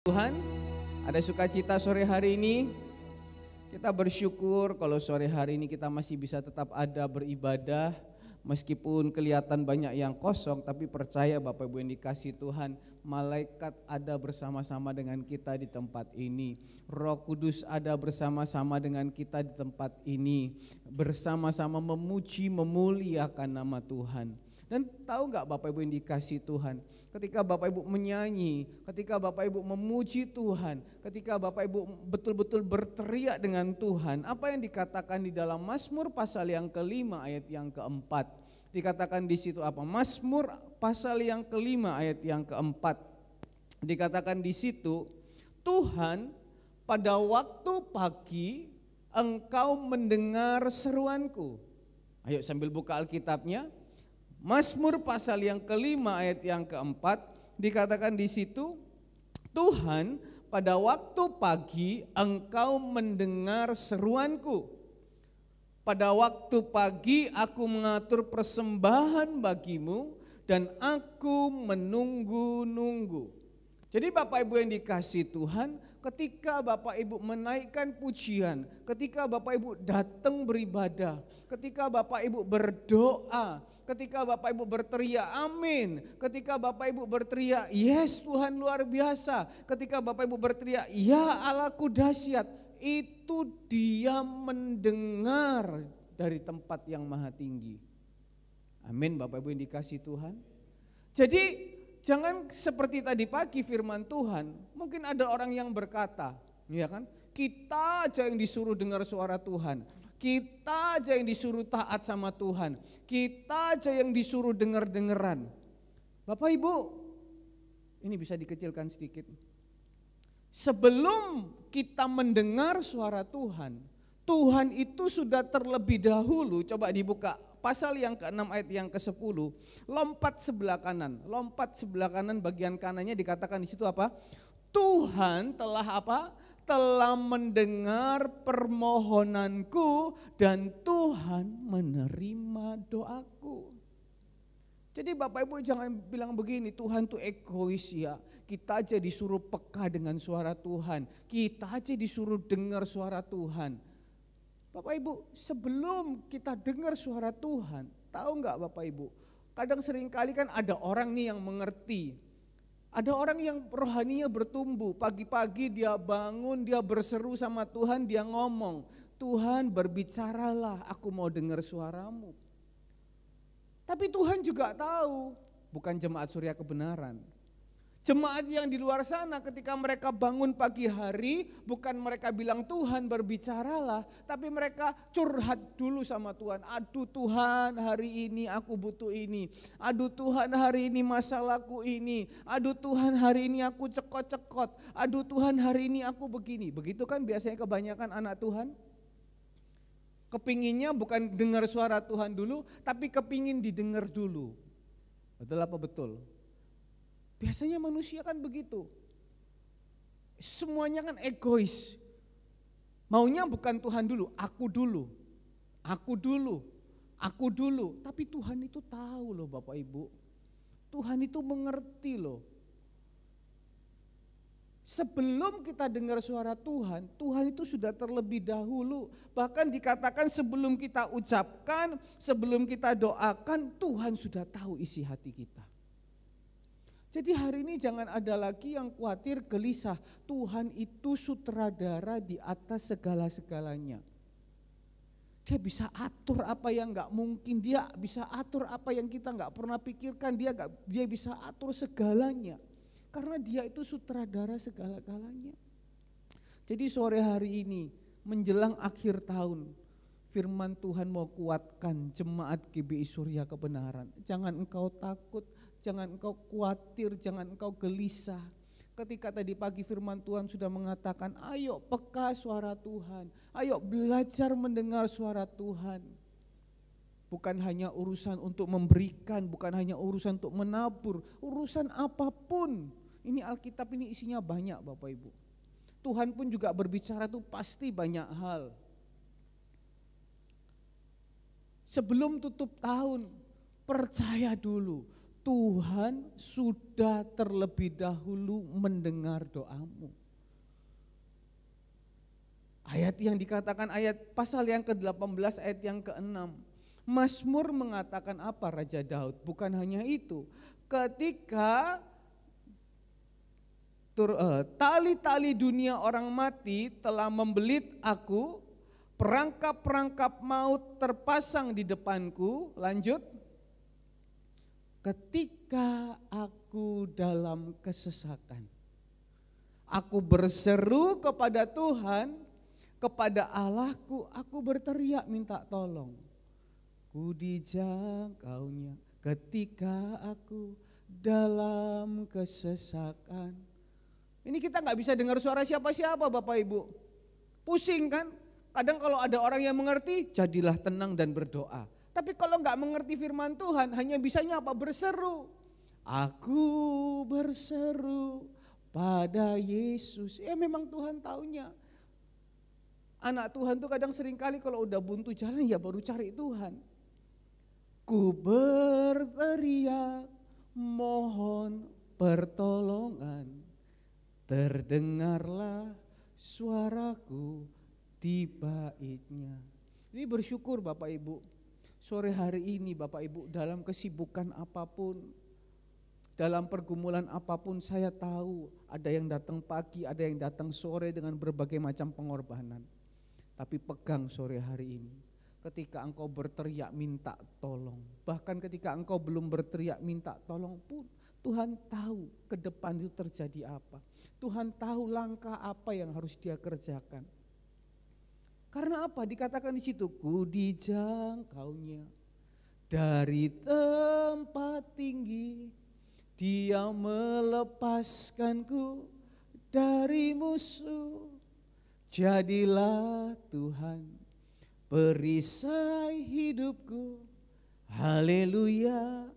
Tuhan, ada sukacita sore hari ini. Kita bersyukur kalau sore hari ini kita masih bisa tetap ada beribadah. Meskipun kelihatan banyak yang kosong, tapi percaya Bapak Ibu yang dikasih Tuhan, malaikat ada bersama-sama dengan kita di tempat ini. Roh Kudus ada bersama-sama dengan kita di tempat ini. Bersama-sama memuji, memuliakan nama Tuhan. Dan tahu gak Bapak Ibu yang dikasih Tuhan, ketika Bapak Ibu menyanyi, ketika Bapak Ibu memuji Tuhan, ketika Bapak Ibu betul-betul berteriak dengan Tuhan, apa yang dikatakan di dalam Mazmur pasal yang kelima ayat yang keempat. Dikatakan di situ apa? Mazmur pasal yang kelima ayat yang keempat. Dikatakan di situ, Tuhan pada waktu pagi engkau mendengar seruanku. Ayo sambil buka Alkitabnya. Mazmur pasal yang kelima ayat yang keempat dikatakan di situ, Tuhan pada waktu pagi engkau mendengar seruanku. Pada waktu pagi aku mengatur persembahan bagimu dan aku menunggu-nunggu. Jadi Bapak Ibu yang dikasih Tuhan, ketika Bapak Ibu menaikkan pujian, ketika Bapak Ibu datang beribadah, ketika Bapak Ibu berdoa, ketika Bapak Ibu berteriak amin, ketika Bapak Ibu berteriak yes Tuhan luar biasa, ketika Bapak Ibu berteriak ya Allahku dahsyat, itu Dia mendengar dari tempat yang maha tinggi. Amin Bapak Ibu yang dikasih Tuhan. Jadi jangan seperti tadi pagi firman Tuhan, mungkin ada orang yang berkata, ya kan, kita aja yang disuruh dengar suara Tuhan. Kita aja yang disuruh taat sama Tuhan. Kita aja yang disuruh dengar-dengeran. Bapak Ibu, ini bisa dikecilkan sedikit. Sebelum kita mendengar suara Tuhan, Tuhan itu sudah terlebih dahulu, coba dibuka pasal yang ke-6 ayat yang ke-10, lompat sebelah kanan bagian kanannya dikatakan di situ apa? Tuhan telah apa? Telah mendengar permohonanku dan Tuhan menerima doaku. Jadi Bapak Ibu jangan bilang begini, Tuhan tuh egois ya. Kita aja disuruh peka dengan suara Tuhan. Kita aja disuruh dengar suara Tuhan. Bapak Ibu, sebelum kita dengar suara Tuhan, tahu enggak Bapak Ibu? Kadang seringkali kan ada orang nih yang mengerti. Ada orang yang rohaninya bertumbuh, pagi-pagi dia bangun, dia berseru sama Tuhan, dia ngomong, Tuhan berbicaralah, aku mau dengar suaramu. Tapi Tuhan juga tahu, bukan jemaat Surya Kebenaran. Jemaat yang di luar sana ketika mereka bangun pagi hari, bukan mereka bilang Tuhan berbicaralah, tapi mereka curhat dulu sama Tuhan. Aduh Tuhan hari ini aku butuh ini, aduh Tuhan hari ini masalahku ini, aduh Tuhan hari ini aku cekot-cekot, aduh Tuhan hari ini aku begini. Begitu kan biasanya kebanyakan anak Tuhan. Kepinginnya bukan dengar suara Tuhan dulu, tapi kepingin didengar dulu. Betul apa betul? Biasanya manusia kan begitu. Semuanya kan egois. Maunya bukan Tuhan dulu, aku dulu. Aku dulu, aku dulu. Tapi Tuhan itu tahu loh Bapak Ibu. Tuhan itu mengerti loh. Sebelum kita dengar suara Tuhan, Tuhan itu sudah terlebih dahulu. Bahkan dikatakan sebelum kita ucapkan, sebelum kita doakan, Tuhan sudah tahu isi hati kita. Jadi hari ini jangan ada lagi yang khawatir, gelisah. Tuhan itu sutradara di atas segala-segalanya. Dia bisa atur apa yang gak mungkin, dia bisa atur apa yang kita gak pernah pikirkan, dia bisa atur segalanya. Karena dia itu sutradara segala-galanya. Jadi sore hari ini menjelang akhir tahun, firman Tuhan mau kuatkan jemaat GBI Surya Kebenaran. Jangan engkau takut, jangan engkau khawatir, jangan engkau gelisah. Ketika tadi pagi firman Tuhan sudah mengatakan, ayo peka suara Tuhan, ayo belajar mendengar suara Tuhan. Bukan hanya urusan untuk memberikan, bukan hanya urusan untuk menabur, urusan apapun. Ini Alkitab ini isinya banyak Bapak Ibu. Tuhan pun juga berbicara tuh pasti banyak hal. Sebelum tutup tahun, percaya dulu Tuhan sudah terlebih dahulu mendengar doamu. Ayat yang dikatakan pasal yang ke-18 ayat yang ke-6. Mazmur mengatakan apa Raja Daud? Bukan hanya itu. Ketika tali-tali dunia orang mati telah membelit aku, perangkap-perangkap maut terpasang di depanku. Lanjut. Ketika aku dalam kesesakan, aku berseru kepada Tuhan, kepada Allahku, aku berteriak minta tolong. Ku dijangkaunya ketika aku dalam kesesakan. Ini kita gak bisa dengar suara siapa-siapa Bapak Ibu. Pusing kan? Kadang kalau ada orang yang mengerti, jadilah tenang dan berdoa. Tapi kalau gak mengerti firman Tuhan, hanya bisanya apa? Berseru. Aku berseru pada Yesus. Ya memang Tuhan taunya. Anak Tuhan tuh kadang seringkali kalau udah buntu jalan ya baru cari Tuhan. Ku berteriak mohon pertolongan, terdengarlah suaraku di baitnya. Ini bersyukur Bapak Ibu, sore hari ini Bapak Ibu dalam kesibukan apapun, dalam pergumulan apapun saya tahu ada yang datang pagi, ada yang datang sore dengan berbagai macam pengorbanan. Tapi pegang sore hari ini, ketika engkau berteriak minta tolong, bahkan ketika engkau belum berteriak minta tolong pun, Tuhan tahu ke depan itu terjadi apa. Tuhan tahu langkah apa yang harus dia kerjakan. Karena apa? Dikatakan di situ, ku dijangkaunya dari tempat tinggi, dia melepaskanku dari musuh. Jadilah Tuhan perisai hidupku, haleluya,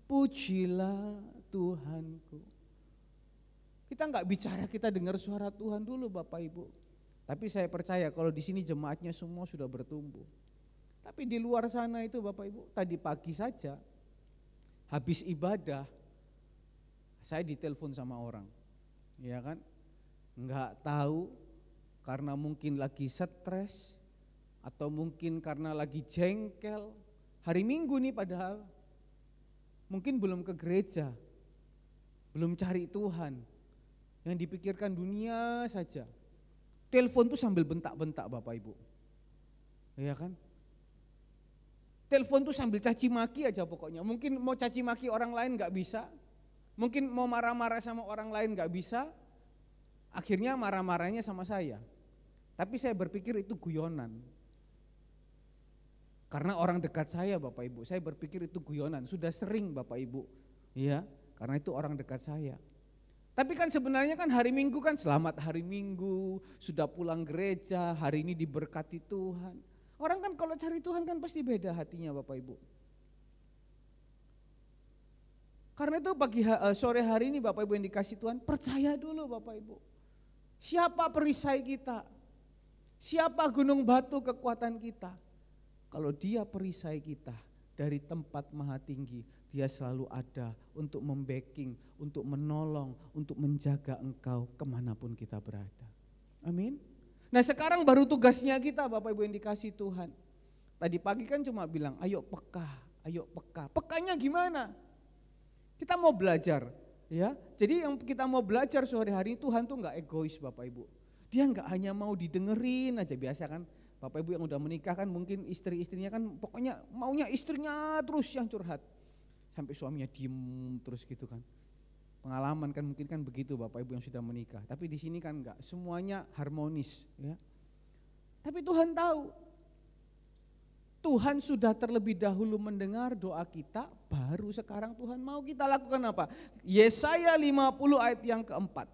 pujilah Tuhanku. Kita enggak bicara, kita dengar suara Tuhan dulu Bapak Ibu. Tapi saya percaya kalau di sini jemaatnya semua sudah bertumbuh. Tapi di luar sana itu Bapak Ibu, tadi pagi saja habis ibadah saya ditelepon sama orang. Ya kan? Enggak tahu karena mungkin lagi stres atau mungkin karena lagi jengkel. Hari Minggu nih padahal mungkin belum ke gereja, belum cari Tuhan, yang dipikirkan dunia saja. Telepon tuh sambil bentak-bentak Bapak Ibu, ya kan? Telepon tuh sambil caci maki aja pokoknya. Mungkin mau caci maki orang lain gak bisa, mungkin mau marah-marah sama orang lain gak bisa, akhirnya marah-marahnya sama saya. Tapi saya berpikir itu guyonan. Karena orang dekat saya Bapak Ibu, saya berpikir itu guyonan. Sudah sering Bapak Ibu, ya, karena itu orang dekat saya. Tapi kan sebenarnya kan hari Minggu kan selamat hari Minggu, sudah pulang gereja, hari ini diberkati Tuhan. Orang kan kalau cari Tuhan kan pasti beda hatinya Bapak Ibu. Karena itu sore hari ini Bapak Ibu yang dikasih Tuhan, percaya dulu Bapak Ibu. Siapa perisai kita? Siapa gunung batu kekuatan kita? Kalau dia perisai kita dari tempat maha tinggi, dia selalu ada untuk membacking, untuk menolong, untuk menjaga engkau kemanapun kita berada. Amin. Nah sekarang baru tugasnya kita Bapak Ibu yang dikasih Tuhan. Tadi pagi kan cuma bilang ayo peka, ayo peka. Pekanya gimana? Kita mau belajar ya. Jadi yang kita mau belajar sore hari ini, Tuhan tuh gak egois Bapak Ibu. Dia gak hanya mau didengerin aja, biasa kan Bapak Ibu yang udah menikah kan mungkin istri-istrinya kan pokoknya maunya istrinya terus yang curhat. Sampai suaminya diem terus gitu kan. Pengalaman kan mungkin kan begitu Bapak Ibu yang sudah menikah. Tapi di sini kan enggak, semuanya harmonis ya. Tapi Tuhan tahu. Tuhan sudah terlebih dahulu mendengar doa kita, baru sekarang Tuhan mau kita lakukan apa? Yesaya 50 ayat yang keempat.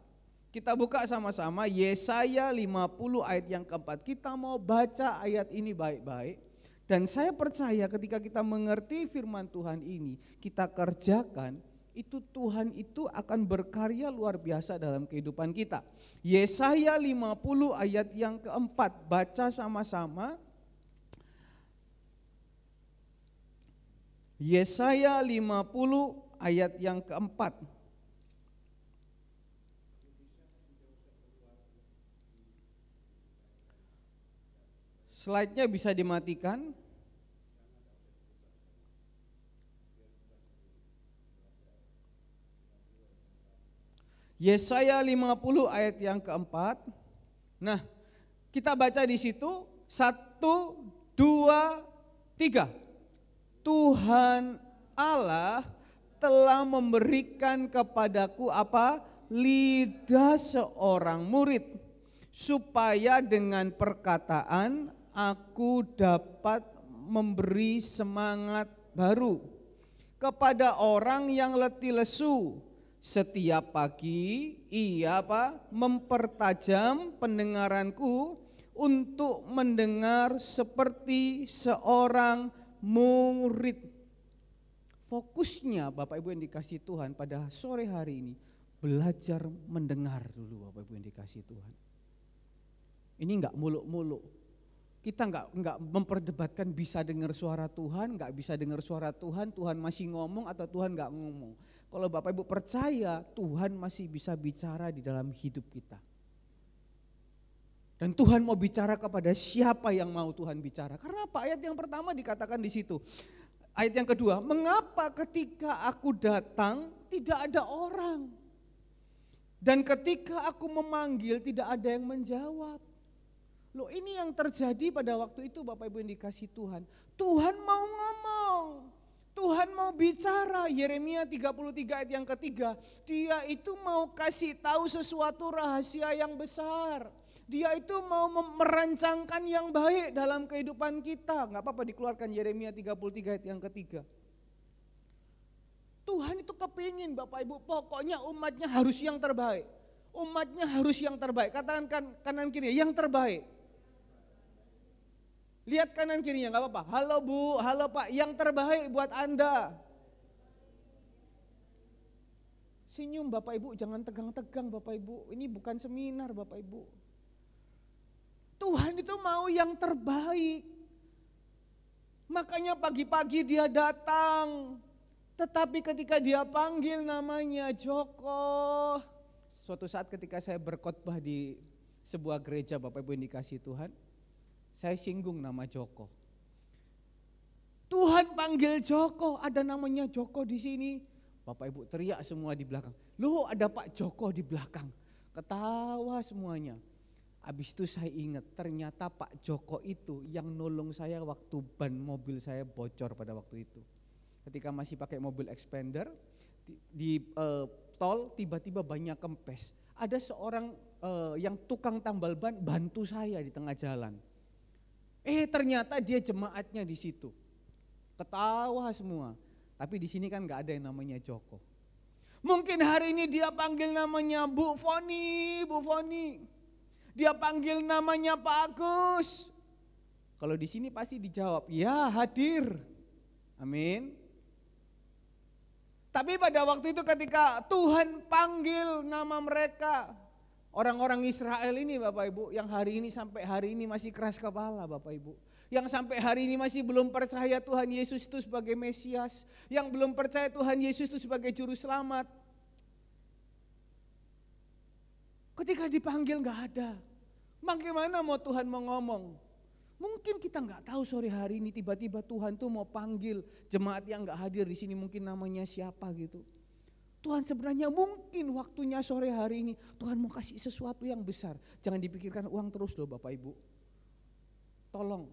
Kita buka sama-sama Yesaya 50 ayat yang keempat. Kita mau baca ayat ini baik-baik. Dan saya percaya ketika kita mengerti firman Tuhan ini, kita kerjakan, itu Tuhan itu akan berkarya luar biasa dalam kehidupan kita. Yesaya 50 ayat yang keempat, baca sama-sama. Yesaya 50 ayat yang keempat. Slide-nya bisa dimatikan. Yesaya 50 ayat yang keempat. Nah, kita baca di situ 1, 2, 3. Tuhan Allah telah memberikan kepadaku apa? Lidah seorang murid, supaya dengan perkataan aku dapat memberi semangat baru kepada orang yang letih lesu. Setiap pagi ia mempertajam pendengaranku untuk mendengar seperti seorang murid. Fokusnya Bapak Ibu yang dikasihi Tuhan pada sore hari ini, belajar mendengar dulu Bapak Ibu yang dikasihi Tuhan. Ini enggak muluk-muluk. Kita enggak memperdebatkan bisa dengar suara Tuhan, enggak bisa dengar suara Tuhan, Tuhan masih ngomong atau Tuhan enggak ngomong. Kalau Bapak Ibu percaya Tuhan masih bisa bicara di dalam hidup kita. Dan Tuhan mau bicara kepada siapa yang mau Tuhan bicara. Karena apa? Ayat yang pertama dikatakan di situ. Ayat yang kedua, mengapa ketika aku datang tidak ada orang? Dan ketika aku memanggil tidak ada yang menjawab. Loh, ini yang terjadi pada waktu itu Bapak Ibu yang dikasihi Tuhan. Tuhan mau ngomong, Tuhan mau bicara. Yeremia 33 ayat yang ketiga, dia itu mau kasih tahu sesuatu rahasia yang besar. Dia itu mau merancangkan yang baik dalam kehidupan kita. Gak apa-apa dikeluarkan Yeremia 33 ayat yang ketiga. Tuhan itu kepingin Bapak Ibu, pokoknya umatnya harus yang terbaik. Umatnya harus yang terbaik. Katakan kanan kiri, yang terbaik. Lihat kanan kirinya, gak apa-apa. Halo Bu, halo Pak, yang terbaik buat Anda. Senyum Bapak Ibu, jangan tegang-tegang Bapak Ibu. Ini bukan seminar Bapak Ibu. Tuhan itu mau yang terbaik. Makanya pagi-pagi dia datang. Tetapi ketika dia panggil namanya Joko. Suatu saat ketika saya berkhotbah di sebuah gereja Bapak Ibu yang dikasihi Tuhan, saya singgung nama Joko. Tuhan panggil Joko, ada namanya Joko di sini. Bapak Ibu teriak semua di belakang. Loh, ada Pak Joko di belakang. Ketawa semuanya. Habis itu saya ingat ternyata Pak Joko itu yang nolong saya waktu ban mobil saya bocor pada waktu itu. Ketika masih pakai mobil expander di tol tiba-tiba banyak kempes. Ada seorang yang tukang tambal ban bantu saya di tengah jalan. Ternyata dia jemaatnya di situ. Ketawa semua. Tapi di sini kan nggak ada yang namanya Joko. Mungkin hari ini dia panggil namanya Bu Foni, Bu Foni. Dia panggil namanya Pak Agus. Kalau di sini pasti dijawab, ya hadir. Amin. Tapi pada waktu itu ketika Tuhan panggil nama mereka, orang-orang Israel ini Bapak Ibu, yang hari ini sampai hari ini masih keras kepala Bapak Ibu. Yang sampai hari ini masih belum percaya Tuhan Yesus itu sebagai Mesias. Yang belum percaya Tuhan Yesus itu sebagai Juru Selamat. Ketika dipanggil gak ada. Bagaimana mau Tuhan mau ngomong? Mungkin kita gak tahu sore hari ini tiba-tiba Tuhan tuh mau panggil jemaat yang gak hadir di sini, mungkin namanya siapa gitu. Tuhan sebenarnya mungkin waktunya sore hari ini Tuhan mau kasih sesuatu yang besar. Jangan dipikirkan uang terus loh Bapak Ibu. Tolong.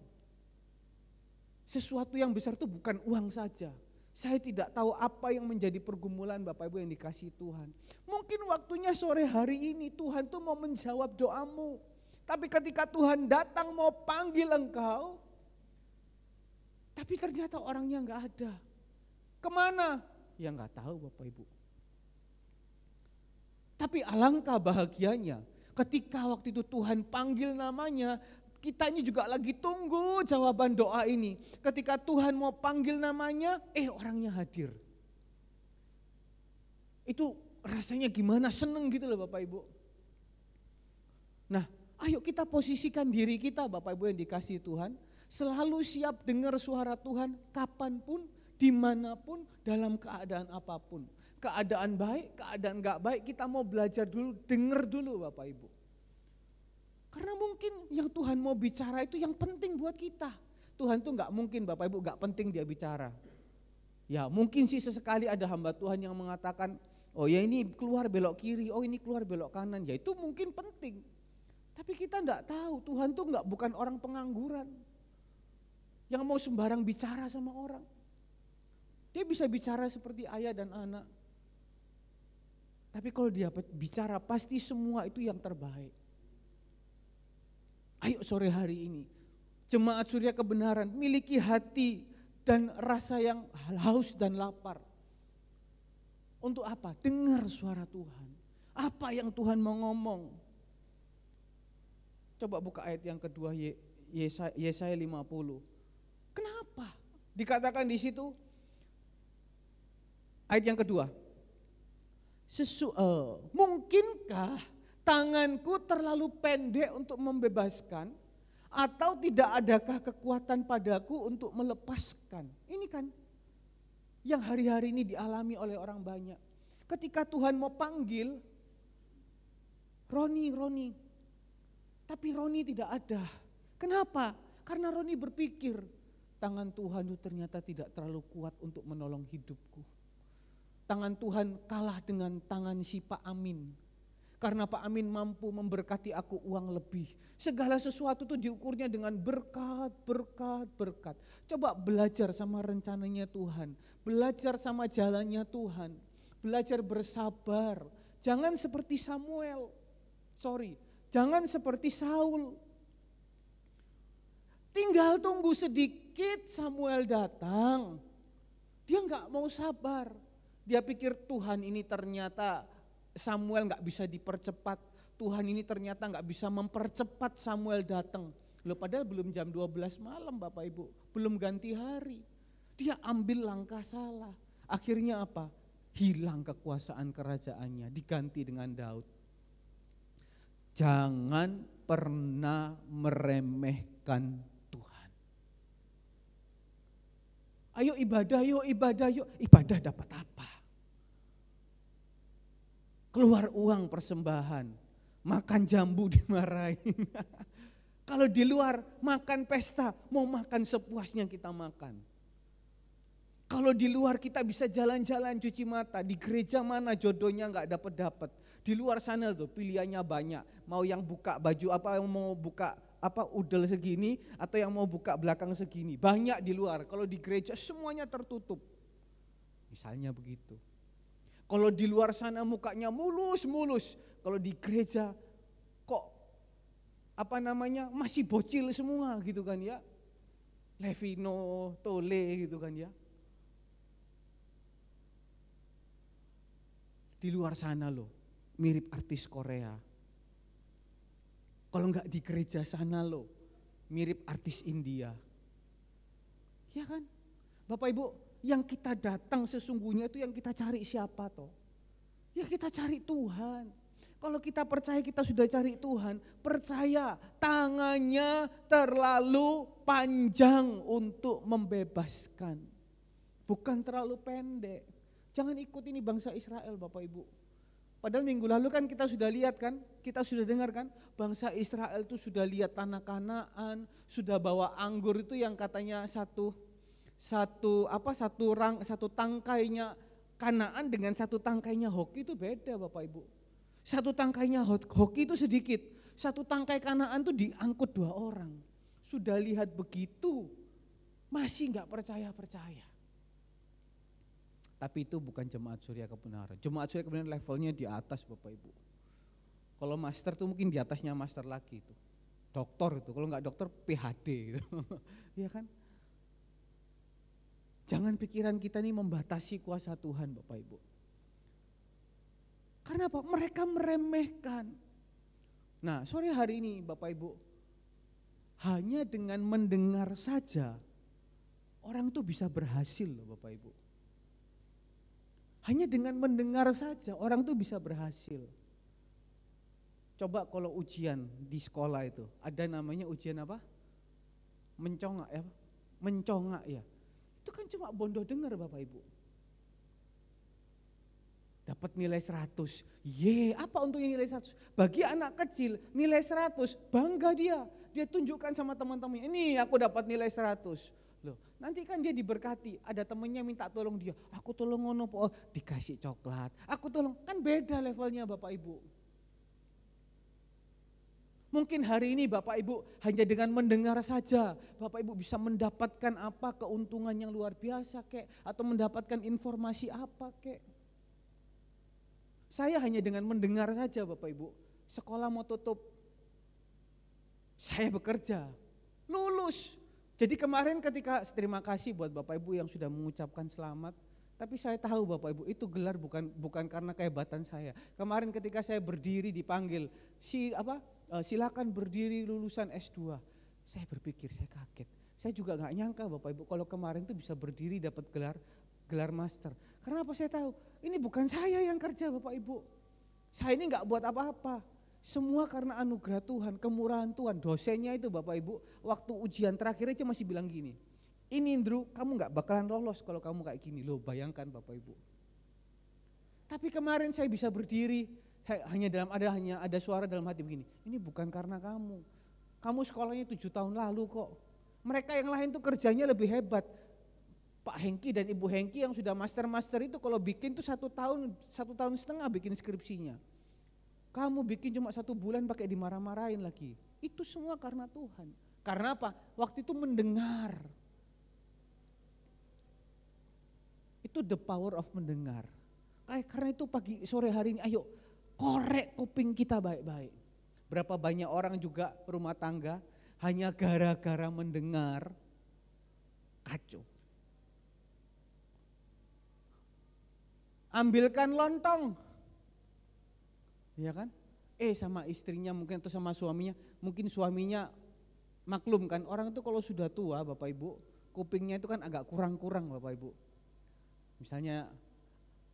Sesuatu yang besar itu bukan uang saja. Saya tidak tahu apa yang menjadi pergumulan Bapak Ibu yang dikasihi Tuhan. Mungkin waktunya sore hari ini Tuhan tuh mau menjawab doamu. Tapi ketika Tuhan datang mau panggil engkau, tapi ternyata orangnya gak ada. Kemana? Ya gak tahu Bapak Ibu. Tapi alangkah bahagianya ketika waktu itu Tuhan panggil namanya, kita ini juga lagi tunggu jawaban doa ini. Ketika Tuhan mau panggil namanya, orangnya hadir. Itu rasanya gimana, seneng gitu loh Bapak Ibu. Nah, ayo kita posisikan diri kita Bapak Ibu yang dikasihi Tuhan, selalu siap dengar suara Tuhan kapanpun dimanapun, dalam keadaan apapun. Keadaan baik, keadaan gak baik, kita mau belajar dulu, dengar dulu Bapak Ibu. Karena mungkin yang Tuhan mau bicara itu yang penting buat kita. Tuhan tuh gak mungkin Bapak Ibu gak penting dia bicara. Ya mungkin sih sesekali ada hamba Tuhan yang mengatakan, oh ya ini keluar belok kiri, oh ini keluar belok kanan, ya itu mungkin penting. Tapi kita gak tahu, Tuhan tuh bukan orang pengangguran. Yang mau sembarang bicara sama orang. Dia bisa bicara seperti ayah dan anak. Tapi kalau dia bicara pasti semua itu yang terbaik. Ayo sore hari ini, Jemaat Surya Kebenaran miliki hati dan rasa yang haus dan lapar. Untuk apa? Dengar suara Tuhan. Apa yang Tuhan mau ngomong? Coba buka ayat yang kedua, Yesaya 50. Kenapa? Dikatakan di situ, ayat yang kedua, mungkinkah tanganku terlalu pendek untuk membebaskan, atau tidak adakah kekuatan padaku untuk melepaskan? Ini kan yang hari-hari ini dialami oleh orang banyak. Ketika Tuhan mau panggil, Roni, tapi Roni tidak ada. Kenapa? Karena Roni berpikir, tangan Tuhan itu ternyata tidak terlalu kuat untuk menolong hidupku. Tangan Tuhan kalah dengan tangan si Pak Amin. Karena Pak Amin mampu memberkati aku uang lebih. Segala sesuatu itu diukurnya dengan berkat. Coba belajar sama rencananya Tuhan. Belajar sama jalannya Tuhan. Belajar bersabar. Jangan seperti jangan seperti Saul. Tinggal tunggu sedikit Samuel datang. Dia gak mau sabar. Dia pikir Tuhan ini ternyata Samuel gak bisa dipercepat. Tuhan ini ternyata gak bisa mempercepat Samuel datang. Loh padahal belum jam 12 malam Bapak Ibu. Belum ganti hari. Dia ambil langkah salah. Akhirnya apa? Hilang kekuasaan kerajaannya. Diganti dengan Daud. Jangan pernah meremehkan Tuhan. Ayo ibadah yuk. Ibadah dapat apa? Keluar uang persembahan, makan jambu dimarahin. Kalau di luar makan pesta, mau makan sepuasnya kita makan. Kalau di luar kita bisa jalan-jalan cuci mata, di gereja mana jodohnya gak dapet. Di luar sana tuh pilihannya banyak, mau yang buka baju apa, yang mau buka udel segini, atau yang mau buka belakang segini. Banyak di luar, kalau di gereja semuanya tertutup. Misalnya begitu. Kalau di luar sana mukanya mulus, kalau di gereja kok masih bocil semua gitu kan ya. Levino, Tole gitu kan ya. Di luar sana loh, mirip artis Korea. Kalau enggak di gereja sana loh, mirip artis India. Ya kan? Bapak Ibu, yang kita datang sesungguhnya itu yang kita cari siapa toh? Ya kita cari Tuhan. Kalau kita percaya kita sudah cari Tuhan, percaya tangannya terlalu panjang untuk membebaskan. Bukan terlalu pendek. Jangan ikut ini bangsa Israel Bapak Ibu. Padahal minggu lalu kan kita sudah lihat kan, kita sudah dengar kan, bangsa Israel itu sudah lihat tanah Kanaan, sudah bawa anggur itu yang katanya satu tangkainya Kanaan dengan satu tangkainya hoki itu beda Bapak Ibu. Satu tangkainya hoki itu sedikit, satu tangkai Kanaan itu diangkut 2 orang. Sudah lihat begitu, masih gak percaya. Tapi itu bukan Jemaat Surya Kebenaran. Jemaat Surya Kebenaran levelnya di atas Bapak Ibu. Kalau master tuh mungkin di atasnya master lagi itu. Doktor itu, kalau gak dokter PhD gitu. Iya kan? Jangan pikiran kita ini membatasi kuasa Tuhan Bapak Ibu. Karena apa? Mereka meremehkan. Nah sore hari ini Bapak Ibu, hanya dengan mendengar saja orang tuh bisa berhasil loh Bapak Ibu. Hanya dengan mendengar saja orang tuh bisa berhasil. Coba kalau ujian di sekolah itu, ada namanya ujian apa? Mencongak ya. Itu kan cuma bondo dengar Bapak Ibu. Dapat nilai 100. Apa untungnya nilai 100? Bagi anak kecil nilai 100 bangga dia. Dia tunjukkan sama teman-temannya, ini aku dapat nilai 100. Loh, nanti kan dia diberkati, ada temennya minta tolong dia, aku tolong ngono po, dikasih coklat, aku tolong, kan beda levelnya Bapak Ibu. Mungkin hari ini Bapak Ibu hanya dengan mendengar saja, Bapak Ibu bisa mendapatkan apa keuntungan yang luar biasa kek, atau mendapatkan informasi apa kek. Saya hanya dengan mendengar saja Bapak Ibu, sekolah mau tutup, saya bekerja, lulus. Jadi kemarin ketika terima kasih buat Bapak Ibu yang sudah mengucapkan selamat, tapi saya tahu Bapak Ibu itu gelar bukan karena kehebatan saya. Kemarin ketika saya berdiri dipanggil, silakan berdiri lulusan S2. Saya berpikir, saya kaget. Saya juga nggak nyangka Bapak Ibu kalau kemarin itu bisa berdiri dapat gelar master. Karena apa saya tahu? Ini bukan saya yang kerja Bapak Ibu. Saya ini nggak buat apa-apa. Semua karena anugerah Tuhan, kemurahan Tuhan. Dosennya itu Bapak Ibu, waktu ujian terakhir aja masih bilang gini, ini Indru, kamu gak bakalan lolos kalau kamu kayak gini. Loh, bayangkan Bapak Ibu. Tapi kemarin saya bisa berdiri, hanya ada suara dalam hati begini, ini bukan karena kamu. Kamu sekolahnya 7 tahun lalu kok. Mereka yang lain tuh kerjanya lebih hebat. Pak Hengki dan Ibu Hengki yang sudah master itu kalau bikin tuh 1 tahun setengah bikin skripsinya. Kamu bikin cuma 1 bulan pakai dimarah-marahin lagi. Itu semua karena Tuhan. Karena apa? Waktu itu mendengar. Itu the power of mendengar. Karena itu pagi sore hari ini ayo korek kuping kita baik-baik. Berapa banyak orang juga rumah tangga hanya gara-gara mendengar kacau. Ambilkan lontong. Ya kan? Sama istrinya mungkin atau sama suaminya, mungkin suaminya maklum kan, orang itu kalau sudah tua Bapak Ibu, kupingnya itu kan agak kurang-kurang Bapak Ibu. Misalnya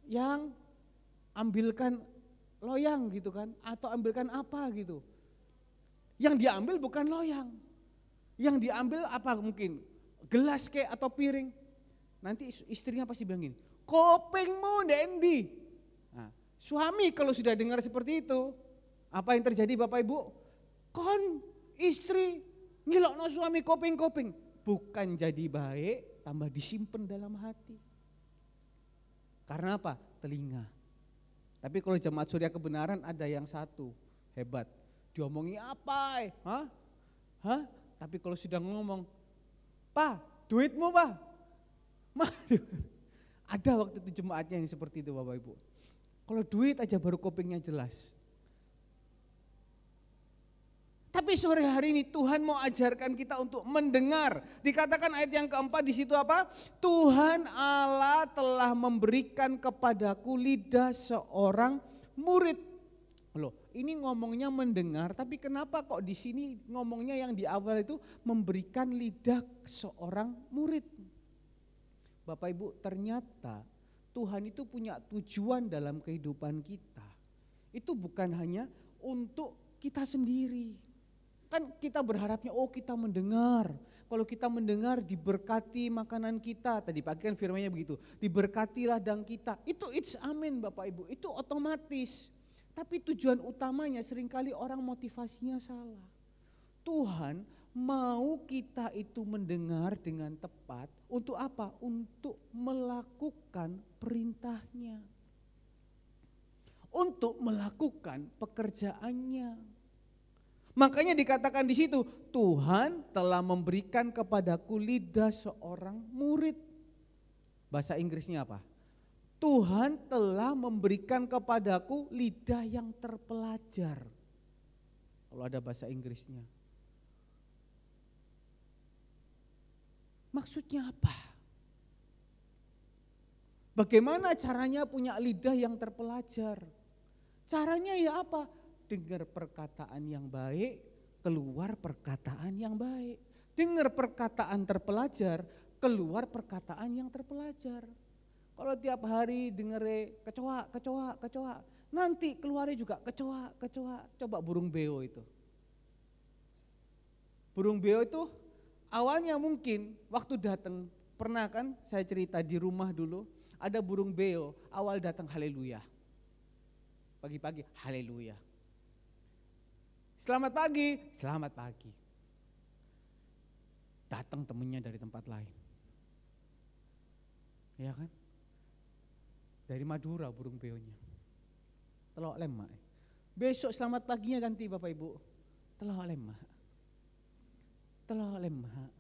yang ambilkan loyang gitu kan, atau ambilkan apa gitu. Yang diambil bukan loyang, yang diambil apa mungkin, gelas kayak atau piring. Nanti istrinya pasti bilang gini, kupingmu Dendi. Nah, suami kalau sudah dengar seperti itu, apa yang terjadi Bapak Ibu? Kon istri ngilokno suami koping-koping, bukan jadi baik, tambah disimpan dalam hati. Karena apa? Telinga. Tapi kalau jemaat surya kebenaran ada yang satu, hebat. Diomongi apa? Hah? Tapi kalau sudah ngomong, "Pak, duitmu, Pak." Ada waktu itu jemaatnya yang seperti itu Bapak Ibu. Kalau duit aja baru kupingnya jelas. Tapi sore hari ini Tuhan mau ajarkan kita untuk mendengar. Dikatakan ayat yang keempat di situ apa? Tuhan Allah telah memberikan kepadaku lidah seorang murid. Loh, ini ngomongnya mendengar, tapi kenapa kok di sini ngomongnya yang di awal itu memberikan lidah seorang murid? Bapak Ibu, ternyata Tuhan itu punya tujuan dalam kehidupan kita. Itu bukan hanya untuk kita sendiri. Kan kita berharapnya kita mendengar. Kalau kita mendengar diberkati makanan kita. Tadi pagi kan firmannya begitu. Diberkati ladang kita. Itu it's amin Bapak Ibu. Itu otomatis. Tapi tujuan utamanya seringkali orang motivasinya salah. Tuhan mau kita itu mendengar dengan tepat. Untuk apa? Untuk melakukan perintahnya. Untuk melakukan pekerjaannya. Makanya dikatakan di situ, Tuhan telah memberikan kepadaku lidah seorang murid. Bahasa Inggrisnya apa? Tuhan telah memberikan kepadaku lidah yang terpelajar. Kalau ada bahasa Inggrisnya. Maksudnya apa? Bagaimana caranya punya lidah yang terpelajar? Caranya ya apa? Dengar perkataan yang baik, keluar perkataan yang baik. Dengar perkataan terpelajar, keluar perkataan yang terpelajar. Kalau tiap hari dengar kecoa, nanti keluarnya juga kecoa. Coba burung beo itu. Burung beo itu awalnya mungkin waktu datang Pernah kan saya cerita di rumah dulu, ada burung beo, awal datang haleluya. Pagi-pagi haleluya. Selamat pagi, selamat pagi. Datang temennya dari tempat lain. Ya kan? Dari Madura burung beonya. Telok lemak. Besok selamat paginya ganti Bapak Ibu. Telok lemak. Telok lemak.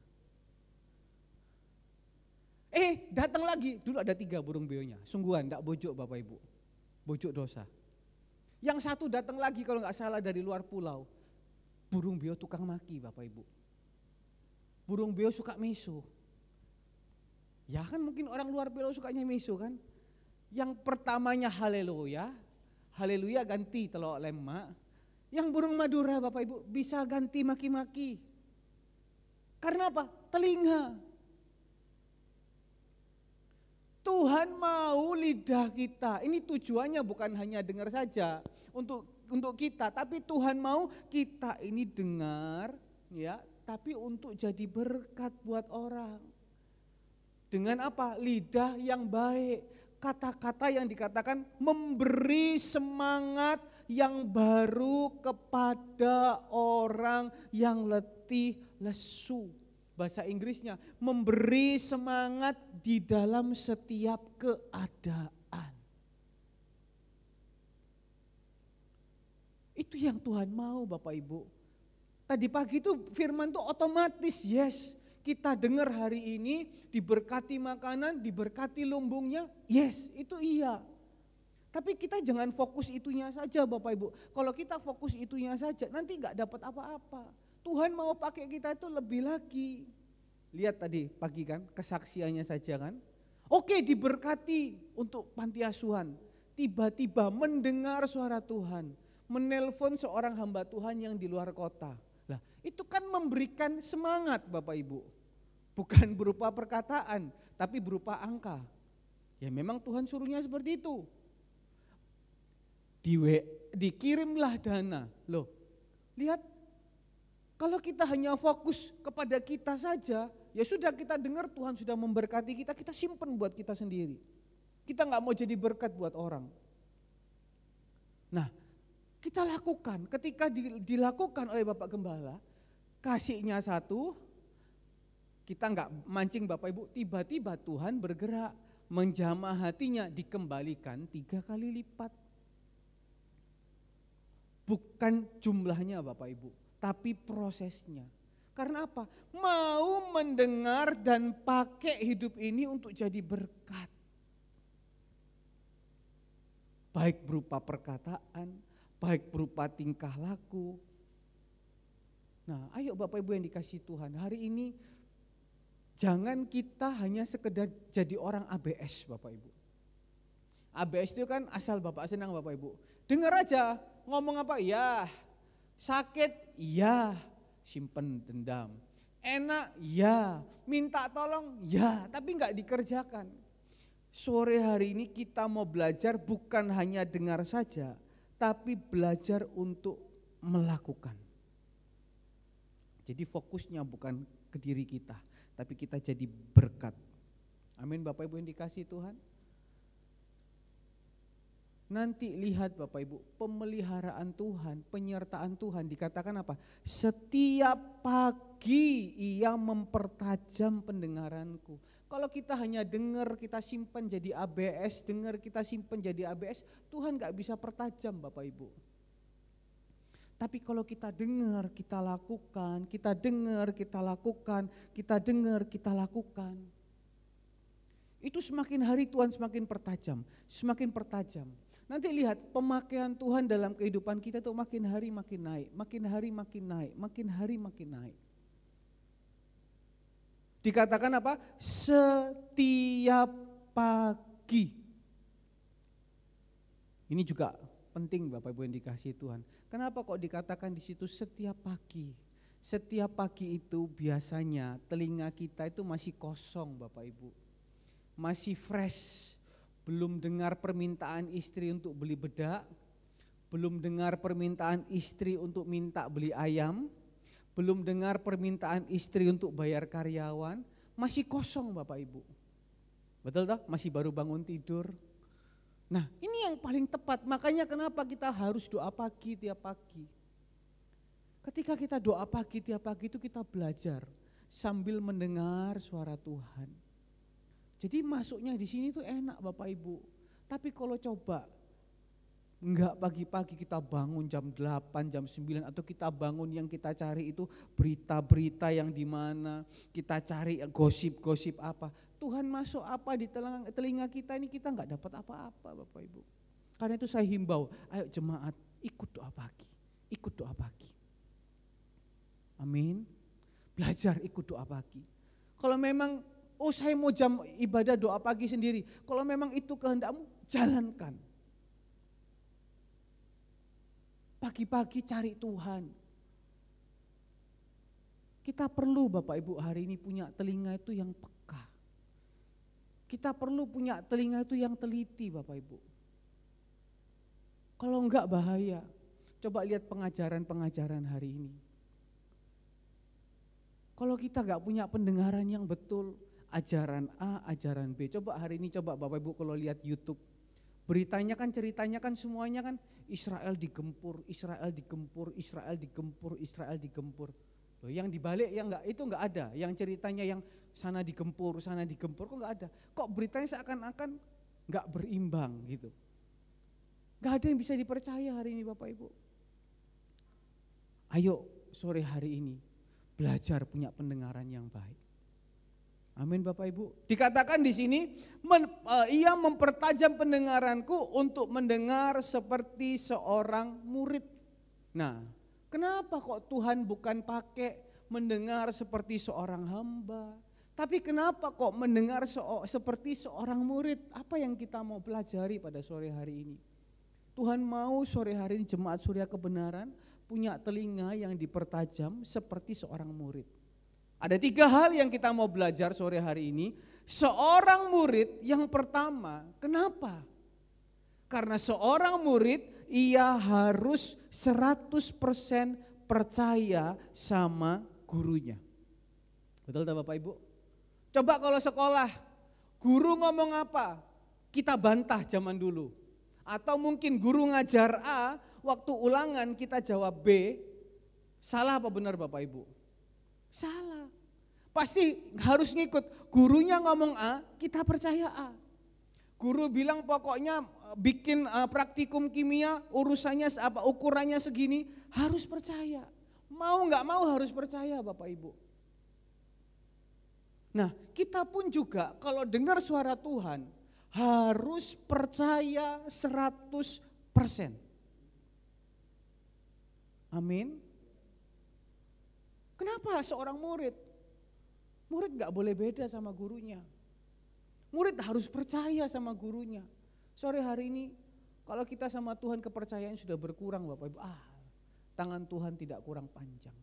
Datang lagi. Dulu ada 3 burung beonya. Sungguhan, enggak bojok Bapak Ibu. Bojok dosa. Yang satu datang lagi kalau enggak salah dari luar pulau. Burung beo tukang maki Bapak Ibu. Burung beo suka meso. Ya kan mungkin orang luar pulau sukanya meso kan. Yang pertamanya haleluya, haleluya ganti telok lemak. Yang burung Madura Bapak Ibu bisa ganti maki-maki. Karena apa? Telinga. Tuhan mau lidah kita. Ini tujuannya bukan hanya dengar saja untuk kita, tapi Tuhan mau kita ini dengar ya, tapi untuk jadi berkat buat orang. Dengan apa? Lidah yang baik. Kata-kata yang dikatakan memberi semangat yang baru kepada orang yang letih lesu. Bahasa Inggrisnya, memberi semangat di dalam setiap keadaan. Itu yang Tuhan mau Bapak Ibu. Tadi pagi itu firman itu otomatis yes. Kita dengar hari ini diberkati makanan, diberkati lumbungnya, yes itu iya. Tapi kita jangan fokus itunya saja Bapak Ibu. Kalau kita fokus itunya saja nanti gak dapat apa-apa. Tuhan mau pakai kita itu lebih lagi. Lihat tadi pagi kan kesaksiannya saja kan. Oke diberkati untuk panti asuhan. Tiba-tiba mendengar suara Tuhan. Menelpon seorang hamba Tuhan yang di luar kota. Lah, itu kan memberikan semangat Bapak Ibu. Bukan berupa perkataan, tapi berupa angka. Ya memang Tuhan suruhnya seperti itu. Dikirimlah dana. Loh, lihat kalau kita hanya fokus kepada kita saja, ya sudah kita dengar Tuhan sudah memberkati kita, kita simpen buat kita sendiri. Kita gak mau jadi berkat buat orang. Nah, kita lakukan, ketika dilakukan oleh Bapak Gembala, kasihnya satu, kita enggak mancing Bapak Ibu, tiba-tiba Tuhan bergerak, menjamah hatinya, dikembalikan 3 kali lipat. Bukan jumlahnya Bapak Ibu, tapi prosesnya. Karena apa? Mau mendengar dan pakai hidup ini untuk jadi berkat. Baik berupa perkataan, baik berupa tingkah laku. Nah, ayo Bapak Ibu yang dikasihi Tuhan, hari ini jangan kita hanya sekedar jadi orang ABS Bapak Ibu. ABS itu kan asal Bapak senang Bapak Ibu. Dengar aja, ngomong apa? Ya. Sakit? Ya. Simpen dendam. Enak? Ya. Minta tolong? Ya. Tapi enggak dikerjakan. Sore hari ini kita mau belajar bukan hanya dengar saja, tapi belajar untuk melakukan. Jadi fokusnya bukan ke diri kita, tapi kita jadi berkat. Amin Bapak Ibu yang dikasihi Tuhan. Nanti lihat Bapak Ibu, pemeliharaan Tuhan, penyertaan Tuhan dikatakan apa? Setiap pagi ia mempertajam pendengaranku. Kalau kita hanya dengar, kita simpan jadi ABS, dengar kita simpan jadi ABS, Tuhan gak bisa pertajam Bapak Ibu. Tapi kalau kita dengar, kita lakukan, kita dengar, kita lakukan, kita dengar, kita lakukan. Itu semakin hari Tuhan semakin pertajam, semakin pertajam. Nanti lihat pemakaian Tuhan dalam kehidupan kita itu makin hari makin naik, makin hari makin naik, makin hari makin naik. Dikatakan apa? Setiap pagi. Ini juga penting Bapak Ibu yang dikasihi Tuhan. Kenapa kok dikatakan di situ setiap pagi? Setiap pagi itu biasanya telinga kita itu masih kosong Bapak Ibu. Masih fresh. Belum dengar permintaan istri untuk beli bedak. Belum dengar permintaan istri untuk minta beli ayam. Belum dengar permintaan istri untuk bayar karyawan, masih kosong Bapak Ibu. Betul toh? Masih baru bangun tidur. Nah, ini yang paling tepat. Makanya kenapa kita harus doa pagi tiap pagi. Ketika kita doa pagi tiap pagi itu kita belajar sambil mendengar suara Tuhan. Jadi masuknya di sini tuh enak Bapak Ibu. Tapi kalau coba enggak pagi-pagi kita bangun jam 8, jam 9 atau kita bangun yang kita cari itu berita-berita yang di mana, kita cari gosip-gosip apa. Tuhan masuk apa di telinga kita ini kita enggak dapat apa-apa Bapak Ibu. Karena itu saya himbau, ayo jemaat ikut doa pagi, ikut doa pagi. Amin. Belajar ikut doa pagi. Kalau memang saya mau jam ibadah doa pagi sendiri, kalau memang itu kehendakmu jalankan. Pagi-pagi cari Tuhan. Kita perlu Bapak Ibu hari ini punya telinga itu yang peka. Kita perlu punya telinga itu yang teliti Bapak Ibu. Kalau enggak bahaya. Coba lihat pengajaran-pengajaran hari ini. Kalau kita enggak punya pendengaran yang betul, ajaran A, ajaran B. Coba hari ini coba Bapak Ibu kalau lihat YouTube. Beritanya kan ceritanya kan semuanya kan Israel digempur, Israel digempur, Israel digempur, Israel digempur. Loh, yang dibalik yang enggak itu enggak ada. Yang ceritanya yang sana digempur kok enggak ada. Kok beritanya seakan-akan enggak berimbang gitu. Enggak ada yang bisa dipercaya hari ini Bapak Ibu. Ayo sore hari ini belajar punya pendengaran yang baik. Amin Bapak Ibu. Dikatakan di sini, ia mempertajam pendengaranku untuk mendengar seperti seorang murid. Nah, kenapa kok Tuhan bukan pakai mendengar seperti seorang hamba? Tapi kenapa kok mendengar seperti seorang murid? Apa yang kita mau pelajari pada sore hari ini? Tuhan mau sore hari ini jemaat Surya Kebenaran punya telinga yang dipertajam seperti seorang murid. Ada 3 hal yang kita mau belajar sore hari ini. Seorang murid yang pertama, kenapa? Karena seorang murid ia harus 100% percaya sama gurunya. Betul tak Bapak Ibu? Coba kalau sekolah, guru ngomong apa? Kita bantah zaman dulu. Atau mungkin guru ngajar A, waktu ulangan kita jawab B. Salah apa benar Bapak Ibu? Salah. Pasti harus ngikut. Gurunya ngomong A, kita percaya A. Guru bilang pokoknya bikin praktikum kimia, urusannya apa, ukurannya segini, harus percaya. Mau nggak mau harus percaya Bapak Ibu. Nah, kita pun juga kalau dengar suara Tuhan harus percaya 100%. Amin. Kenapa seorang murid? Murid gak boleh beda sama gurunya. Murid harus percaya sama gurunya. Sore hari ini kalau kita sama Tuhan kepercayaan sudah berkurang Bapak Ibu. Tangan Tuhan tidak kurang panjang.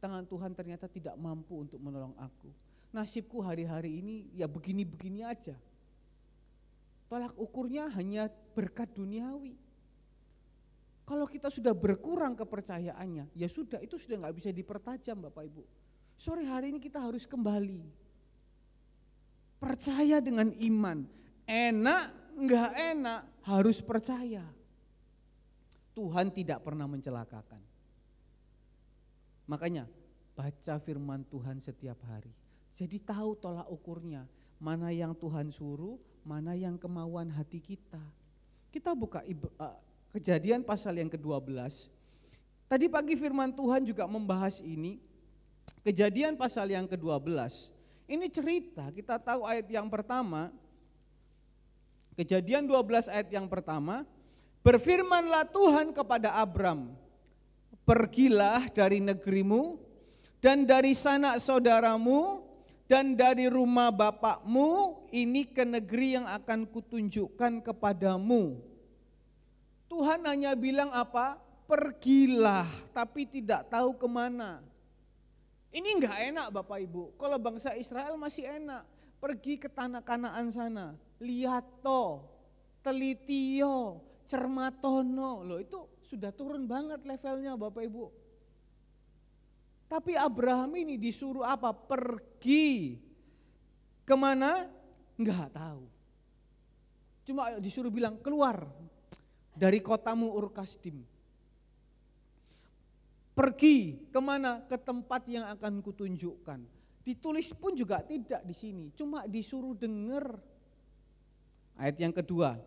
Tangan Tuhan ternyata tidak mampu untuk menolong aku. Nasibku hari-hari ini ya begini-begini aja. Tolak ukurnya hanya berkat duniawi. Kalau kita sudah berkurang kepercayaannya, ya sudah itu sudah gak bisa dipertajam Bapak Ibu. Sore hari ini kita harus kembali. Percaya dengan iman. Enak, enggak enak, harus percaya. Tuhan tidak pernah mencelakakan. Makanya baca firman Tuhan setiap hari. Jadi tahu tolak ukurnya. Mana yang Tuhan suruh, mana yang kemauan hati kita. Kita buka Kejadian pasal yang ke-12. Tadi pagi firman Tuhan juga membahas ini. Kejadian pasal yang ke-12, ini cerita, kita tahu ayat yang pertama, Kejadian 12 ayat yang pertama, berfirmanlah Tuhan kepada Abram, pergilah dari negerimu dan dari sanak saudaramu dan dari rumah bapakmu ini ke negeri yang akan kutunjukkan kepadamu. Tuhan hanya bilang apa? Pergilah, tapi tidak tahu kemana. Ini enggak enak Bapak Ibu, kalau bangsa Israel masih enak, pergi ke tanah Kanaan sana, lihat to, telitio, cermatono, loh itu sudah turun banget levelnya Bapak Ibu. Tapi Abraham ini disuruh apa? Pergi, Kemana? Enggak tahu. Cuma disuruh bilang keluar dari kotamu Ur Kasdim. Pergi kemana? Ke tempat yang akan kutunjukkan. Ditulis pun juga tidak di sini, cuma disuruh dengar. Ayat yang kedua,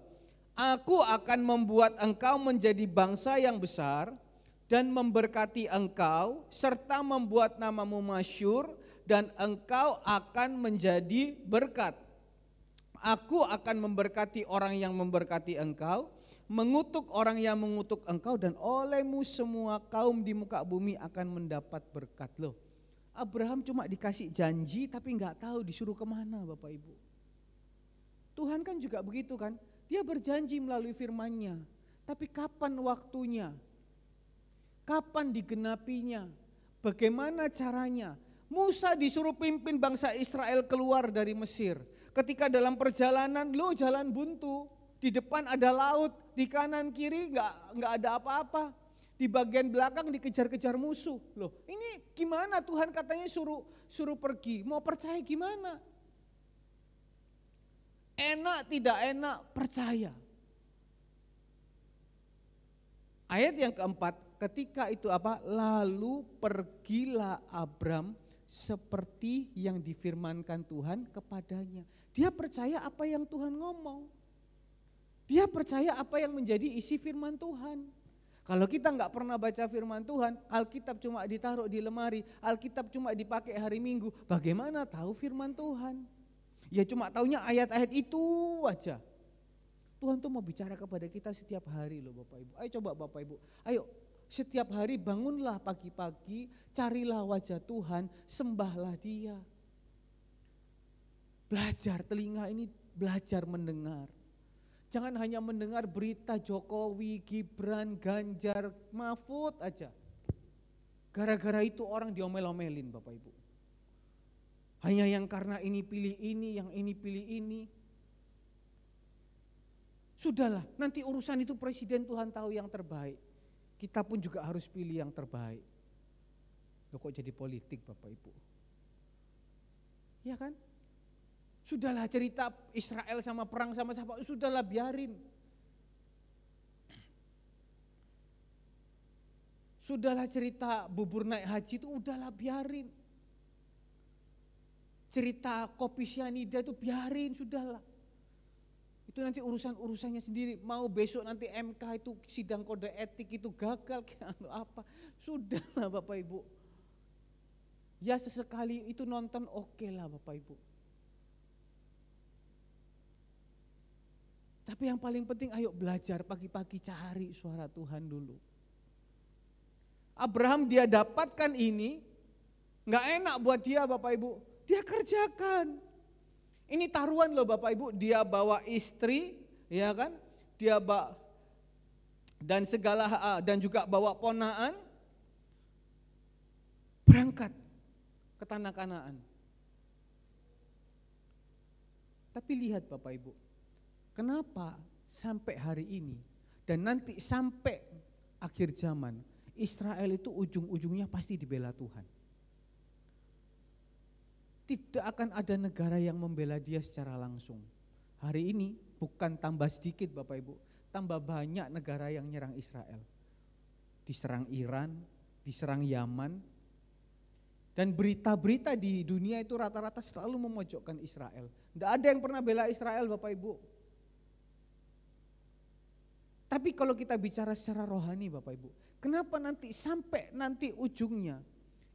aku akan membuat engkau menjadi bangsa yang besar dan memberkati engkau serta membuat namamu masyhur dan engkau akan menjadi berkat. Aku akan memberkati orang yang memberkati engkau, mengutuk orang yang mengutuk engkau, dan olehmu semua kaum di muka bumi akan mendapat berkat. Loh, Abraham cuma dikasih janji tapi enggak tahu disuruh kemana Bapak Ibu. Tuhan kan juga begitu kan, dia berjanji melalui firman-Nya, tapi kapan waktunya? Kapan digenapinya? Bagaimana caranya? Musa disuruh pimpin bangsa Israel keluar dari Mesir. Ketika dalam perjalanan, jalan buntu, di depan ada laut, di kanan kiri nggak ada apa-apa. Di bagian belakang dikejar-kejar musuh. Loh, ini gimana Tuhan katanya suruh pergi? Mau percaya gimana? Enak tidak enak, percaya. Ayat yang keempat, ketika itu apa? Lalu pergilah Abram seperti yang difirmankan Tuhan kepadanya. Dia percaya apa yang Tuhan ngomong. Dia percaya apa yang menjadi isi firman Tuhan. Kalau kita nggak pernah baca firman Tuhan, Alkitab cuma ditaruh di lemari, Alkitab cuma dipakai hari Minggu, bagaimana tahu firman Tuhan? Ya cuma taunya ayat-ayat itu aja. Tuhan tuh mau bicara kepada kita setiap hari loh Bapak Ibu. Ayo coba Bapak Ibu, ayo setiap hari bangunlah pagi-pagi, carilah wajah Tuhan, sembahlah Dia. Belajar, telinga ini belajar mendengar. Jangan hanya mendengar berita Jokowi, Gibran, Ganjar, Mahfud aja. Gara-gara itu orang diomel-omelin Bapak Ibu. Hanya yang karena ini pilih ini, yang ini pilih ini. Sudahlah, nanti urusan itu presiden Tuhan tahu yang terbaik. Kita pun juga harus pilih yang terbaik. Loh kok jadi politik Bapak Ibu? Ya kan? Sudahlah cerita Israel sama perang sama siapa, sudahlah biarin. Sudahlah cerita bubur naik haji itu udahlah biarin. Cerita kopi cyanida itu biarin, sudahlah. Itu nanti urusannya sendiri. Mau besok nanti MK itu sidang kode etik itu gagal kayak apa. Sudahlah Bapak Ibu. Ya sesekali itu nonton oke lah Bapak Ibu. Tapi yang paling penting ayo belajar pagi-pagi cari suara Tuhan dulu. Abraham dia dapatkan ini, gak enak buat dia Bapak Ibu. Dia kerjakan. Ini taruhan loh Bapak Ibu, dia bawa istri, ya kan? Dia bawa dan dan juga bawa ponaan berangkat ke tanah Kanaan. Tapi lihat Bapak Ibu, kenapa sampai hari ini dan nanti sampai akhir zaman Israel itu ujung-ujungnya pasti dibela Tuhan. Tidak akan ada negara yang membela dia secara langsung. Hari ini bukan tambah sedikit Bapak Ibu, tambah banyak negara yang nyerang Israel. Diserang Iran, diserang Yaman, dan berita-berita di dunia itu rata-rata selalu memojokkan Israel. Tidak ada yang pernah bela Israel Bapak Ibu. Tapi kalau kita bicara secara rohani Bapak Ibu, kenapa sampai nanti ujungnya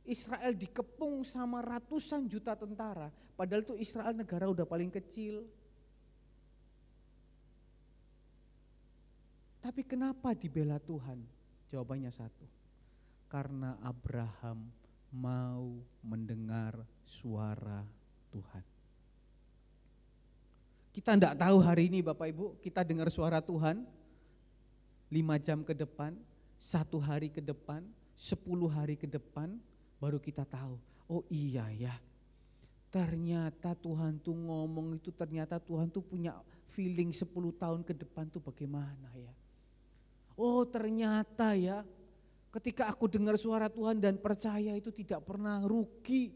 Israel dikepung sama ratusan juta tentara, padahal itu Israel negara udah paling kecil. Tapi kenapa dibela Tuhan? Jawabannya satu, karena Abraham mau mendengar suara Tuhan. Kita enggak tahu hari ini Bapak Ibu, kita dengar suara Tuhan 5 jam ke depan, 1 hari ke depan, 10 hari ke depan, baru kita tahu, oh iya ya, ternyata Tuhan tuh ngomong itu, ternyata Tuhan tuh punya feeling 10 tahun ke depan tuh bagaimana ya. Oh ternyata ya, ketika aku dengar suara Tuhan dan percaya itu tidak pernah rugi.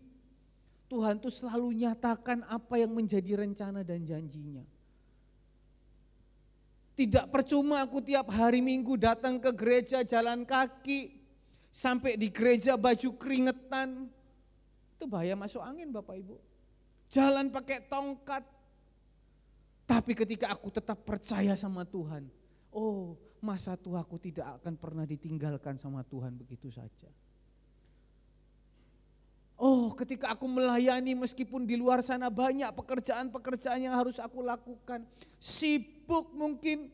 Tuhan tuh selalu nyatakan apa yang menjadi rencana dan janjinya. Tidak percuma aku tiap hari Minggu datang ke gereja jalan kaki, sampai di gereja baju keringetan. Itu bahaya masuk angin Bapak Ibu. Jalan pakai tongkat. Tapi ketika aku tetap percaya sama Tuhan, oh masa tuaku tidak akan pernah ditinggalkan sama Tuhan begitu saja. Oh, ketika aku melayani meskipun di luar sana banyak pekerjaan-pekerjaan yang harus aku lakukan. Sibuk mungkin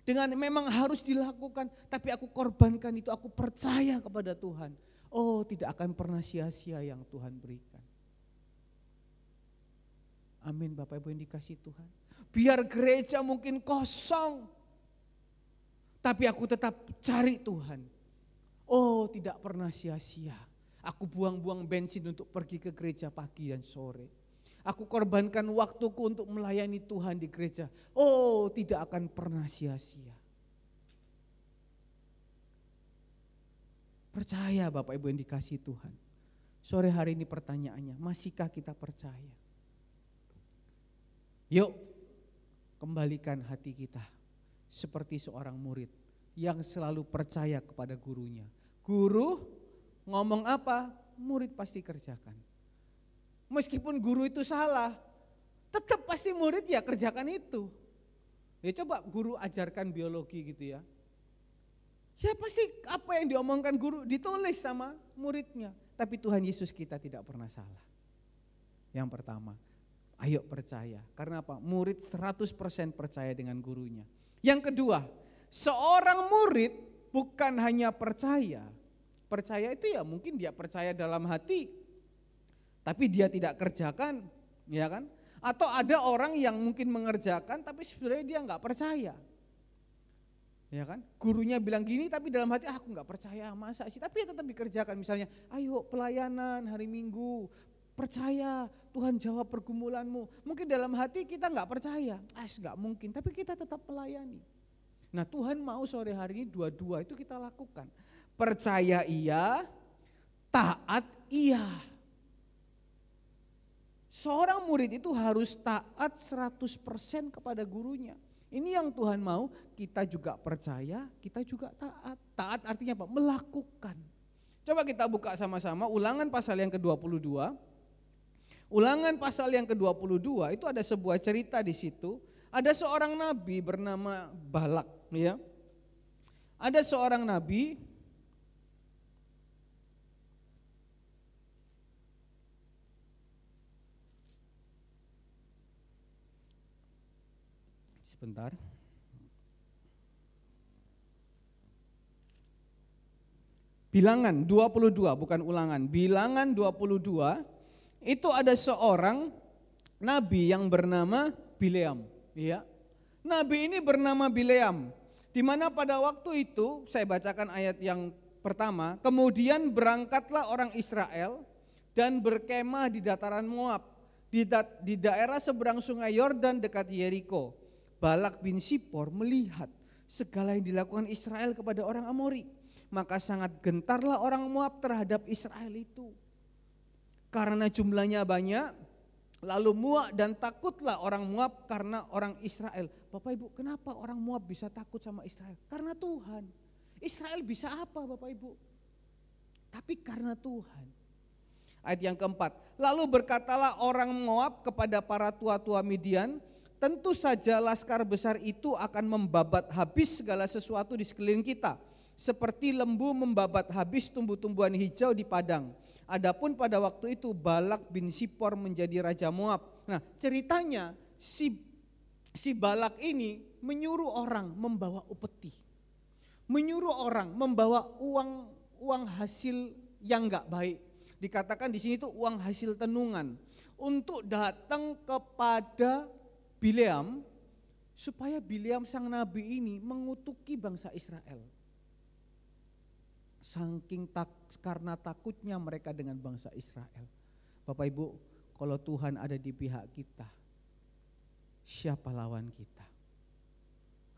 dengan memang harus dilakukan, tapi aku korbankan itu, aku percaya kepada Tuhan. Oh, tidak akan pernah sia-sia yang Tuhan berikan. Amin Bapak Ibu yang dikasihi Tuhan. Biar gereja mungkin kosong, tapi aku tetap cari Tuhan. Oh, tidak pernah sia-sia. Aku buang-buang bensin untuk pergi ke gereja pagi dan sore. Aku korbankan waktuku untuk melayani Tuhan di gereja. Oh, tidak akan pernah sia-sia. Percaya Bapak Ibu yang dikasihi Tuhan. Sore hari ini pertanyaannya, masihkah kita percaya? Yuk, kembalikan hati kita seperti seorang murid yang selalu percaya kepada gurunya. Guru ngomong apa, murid pasti kerjakan. Meskipun guru itu salah, tetap pasti murid ya kerjakan itu. Ya coba guru ajarkan biologi gitu ya. Ya pasti apa yang diomongkan guru ditulis sama muridnya. Tapi Tuhan Yesus kita tidak pernah salah. Yang pertama, ayo percaya. Karena apa? Murid 100% percaya dengan gurunya. Yang kedua, seorang murid bukan hanya percaya. Percaya itu ya mungkin dia percaya dalam hati, tapi dia tidak kerjakan, ya kan? Atau ada orang yang mungkin mengerjakan, tapi sebenarnya dia nggak percaya, ya kan? Gurunya bilang gini, tapi dalam hati aku nggak percaya, masa sih? Tapi ya tetap dikerjakan. Misalnya, ayo pelayanan hari Minggu, percaya Tuhan jawab pergumulanmu. Mungkin dalam hati kita nggak percaya, nggak mungkin, tapi kita tetap melayani. Nah Tuhan mau sore hari ini dua-dua itu kita lakukan. Percaya iya, taat iya. Seorang murid itu harus taat 100% kepada gurunya. Ini yang Tuhan mau, kita juga percaya, kita juga taat. Taat artinya apa? Melakukan. Coba kita buka sama-sama Ulangan pasal yang ke-22. Ulangan pasal yang ke-22 itu ada sebuah cerita di situ. Ada seorang nabi bernama Balak, ya. Ada seorang nabi sebentar. Bilangan 22 bukan Ulangan. Bilangan 22 itu ada seorang nabi yang bernama Bileam, ya. Nabi ini bernama Bileam. Di mana pada waktu itu saya bacakan ayat yang pertama, kemudian berangkatlah orang Israel dan berkemah di dataran Moab, di daerah seberang sungai Yordan dekat Yeriko. Balak bin Sipor melihat segala yang dilakukan Israel kepada orang Amori, maka sangat gentarlah orang Moab terhadap Israel itu. Karena jumlahnya banyak, lalu muak dan takutlah orang Moab karena orang Israel. Bapak Ibu, kenapa orang Moab bisa takut sama Israel? Karena Tuhan. Israel bisa apa Bapak Ibu? Tapi karena Tuhan. Ayat yang keempat, lalu berkatalah orang Moab kepada para tua-tua Midian, tentu saja laskar besar itu akan membabat habis segala sesuatu di sekeliling kita, seperti lembu membabat habis tumbuh-tumbuhan hijau di padang. Adapun pada waktu itu Balak bin Sipor menjadi raja Moab. Nah ceritanya si Balak ini menyuruh orang membawa upeti, menyuruh orang membawa uang hasil yang enggak baik. Dikatakan di sini tuh uang hasil tenungan untuk datang kepada Bileam supaya Bileam sang nabi ini mengutuki bangsa Israel. Karena takutnya mereka dengan bangsa Israel. Bapak Ibu, kalau Tuhan ada di pihak kita, siapa lawan kita?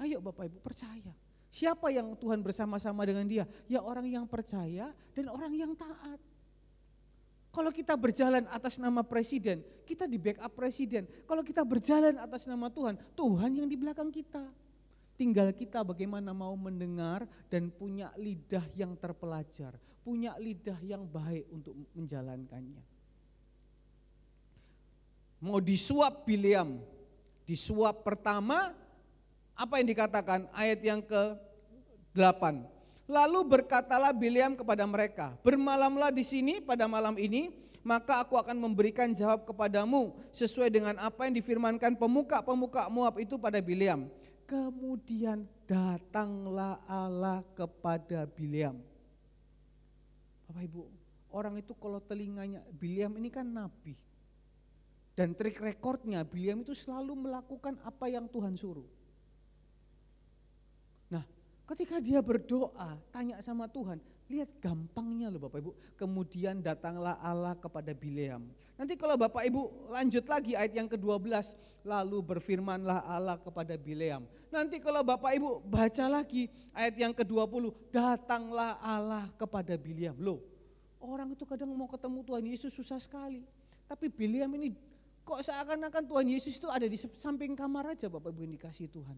Ayo Bapak Ibu percaya. Siapa yang Tuhan bersama-sama dengan dia? Ya orang yang percaya dan orang yang taat. Kalau kita berjalan atas nama presiden, kita di backup presiden. Kalau kita berjalan atas nama Tuhan, Tuhan yang di belakang kita. Tinggal kita bagaimana mau mendengar dan punya lidah yang terpelajar, punya lidah yang baik untuk menjalankannya. Mau disuap Bileam, disuap pertama, apa yang dikatakan? Ayat yang ke-8. Lalu berkatalah Bileam kepada mereka, bermalamlah di sini pada malam ini, maka aku akan memberikan jawab kepadamu sesuai dengan apa yang difirmankan pemuka-pemuka Moab itu pada Bileam. Kemudian datanglah Allah kepada Bileam. Bapak Ibu, orang itu kalau telinganya, Bileam ini kan nabi. Dan trik rekornya Bileam itu selalu melakukan apa yang Tuhan suruh. Nah, ketika dia berdoa, tanya sama Tuhan, lihat gampangnya loh Bapak Ibu. Kemudian datanglah Allah kepada Bileam. Nanti kalau Bapak Ibu lanjut lagi ayat yang ke-12, lalu berfirmanlah Allah kepada Bileam. Nanti kalau Bapak Ibu baca lagi ayat yang ke-20, datanglah Allah kepada Bileam. Loh, orang itu kadang mau ketemu Tuhan Yesus susah sekali. Tapi Bileam ini kok seakan-akan Tuhan Yesus itu ada di samping kamar aja Bapak Ibu yang dikasih Tuhan.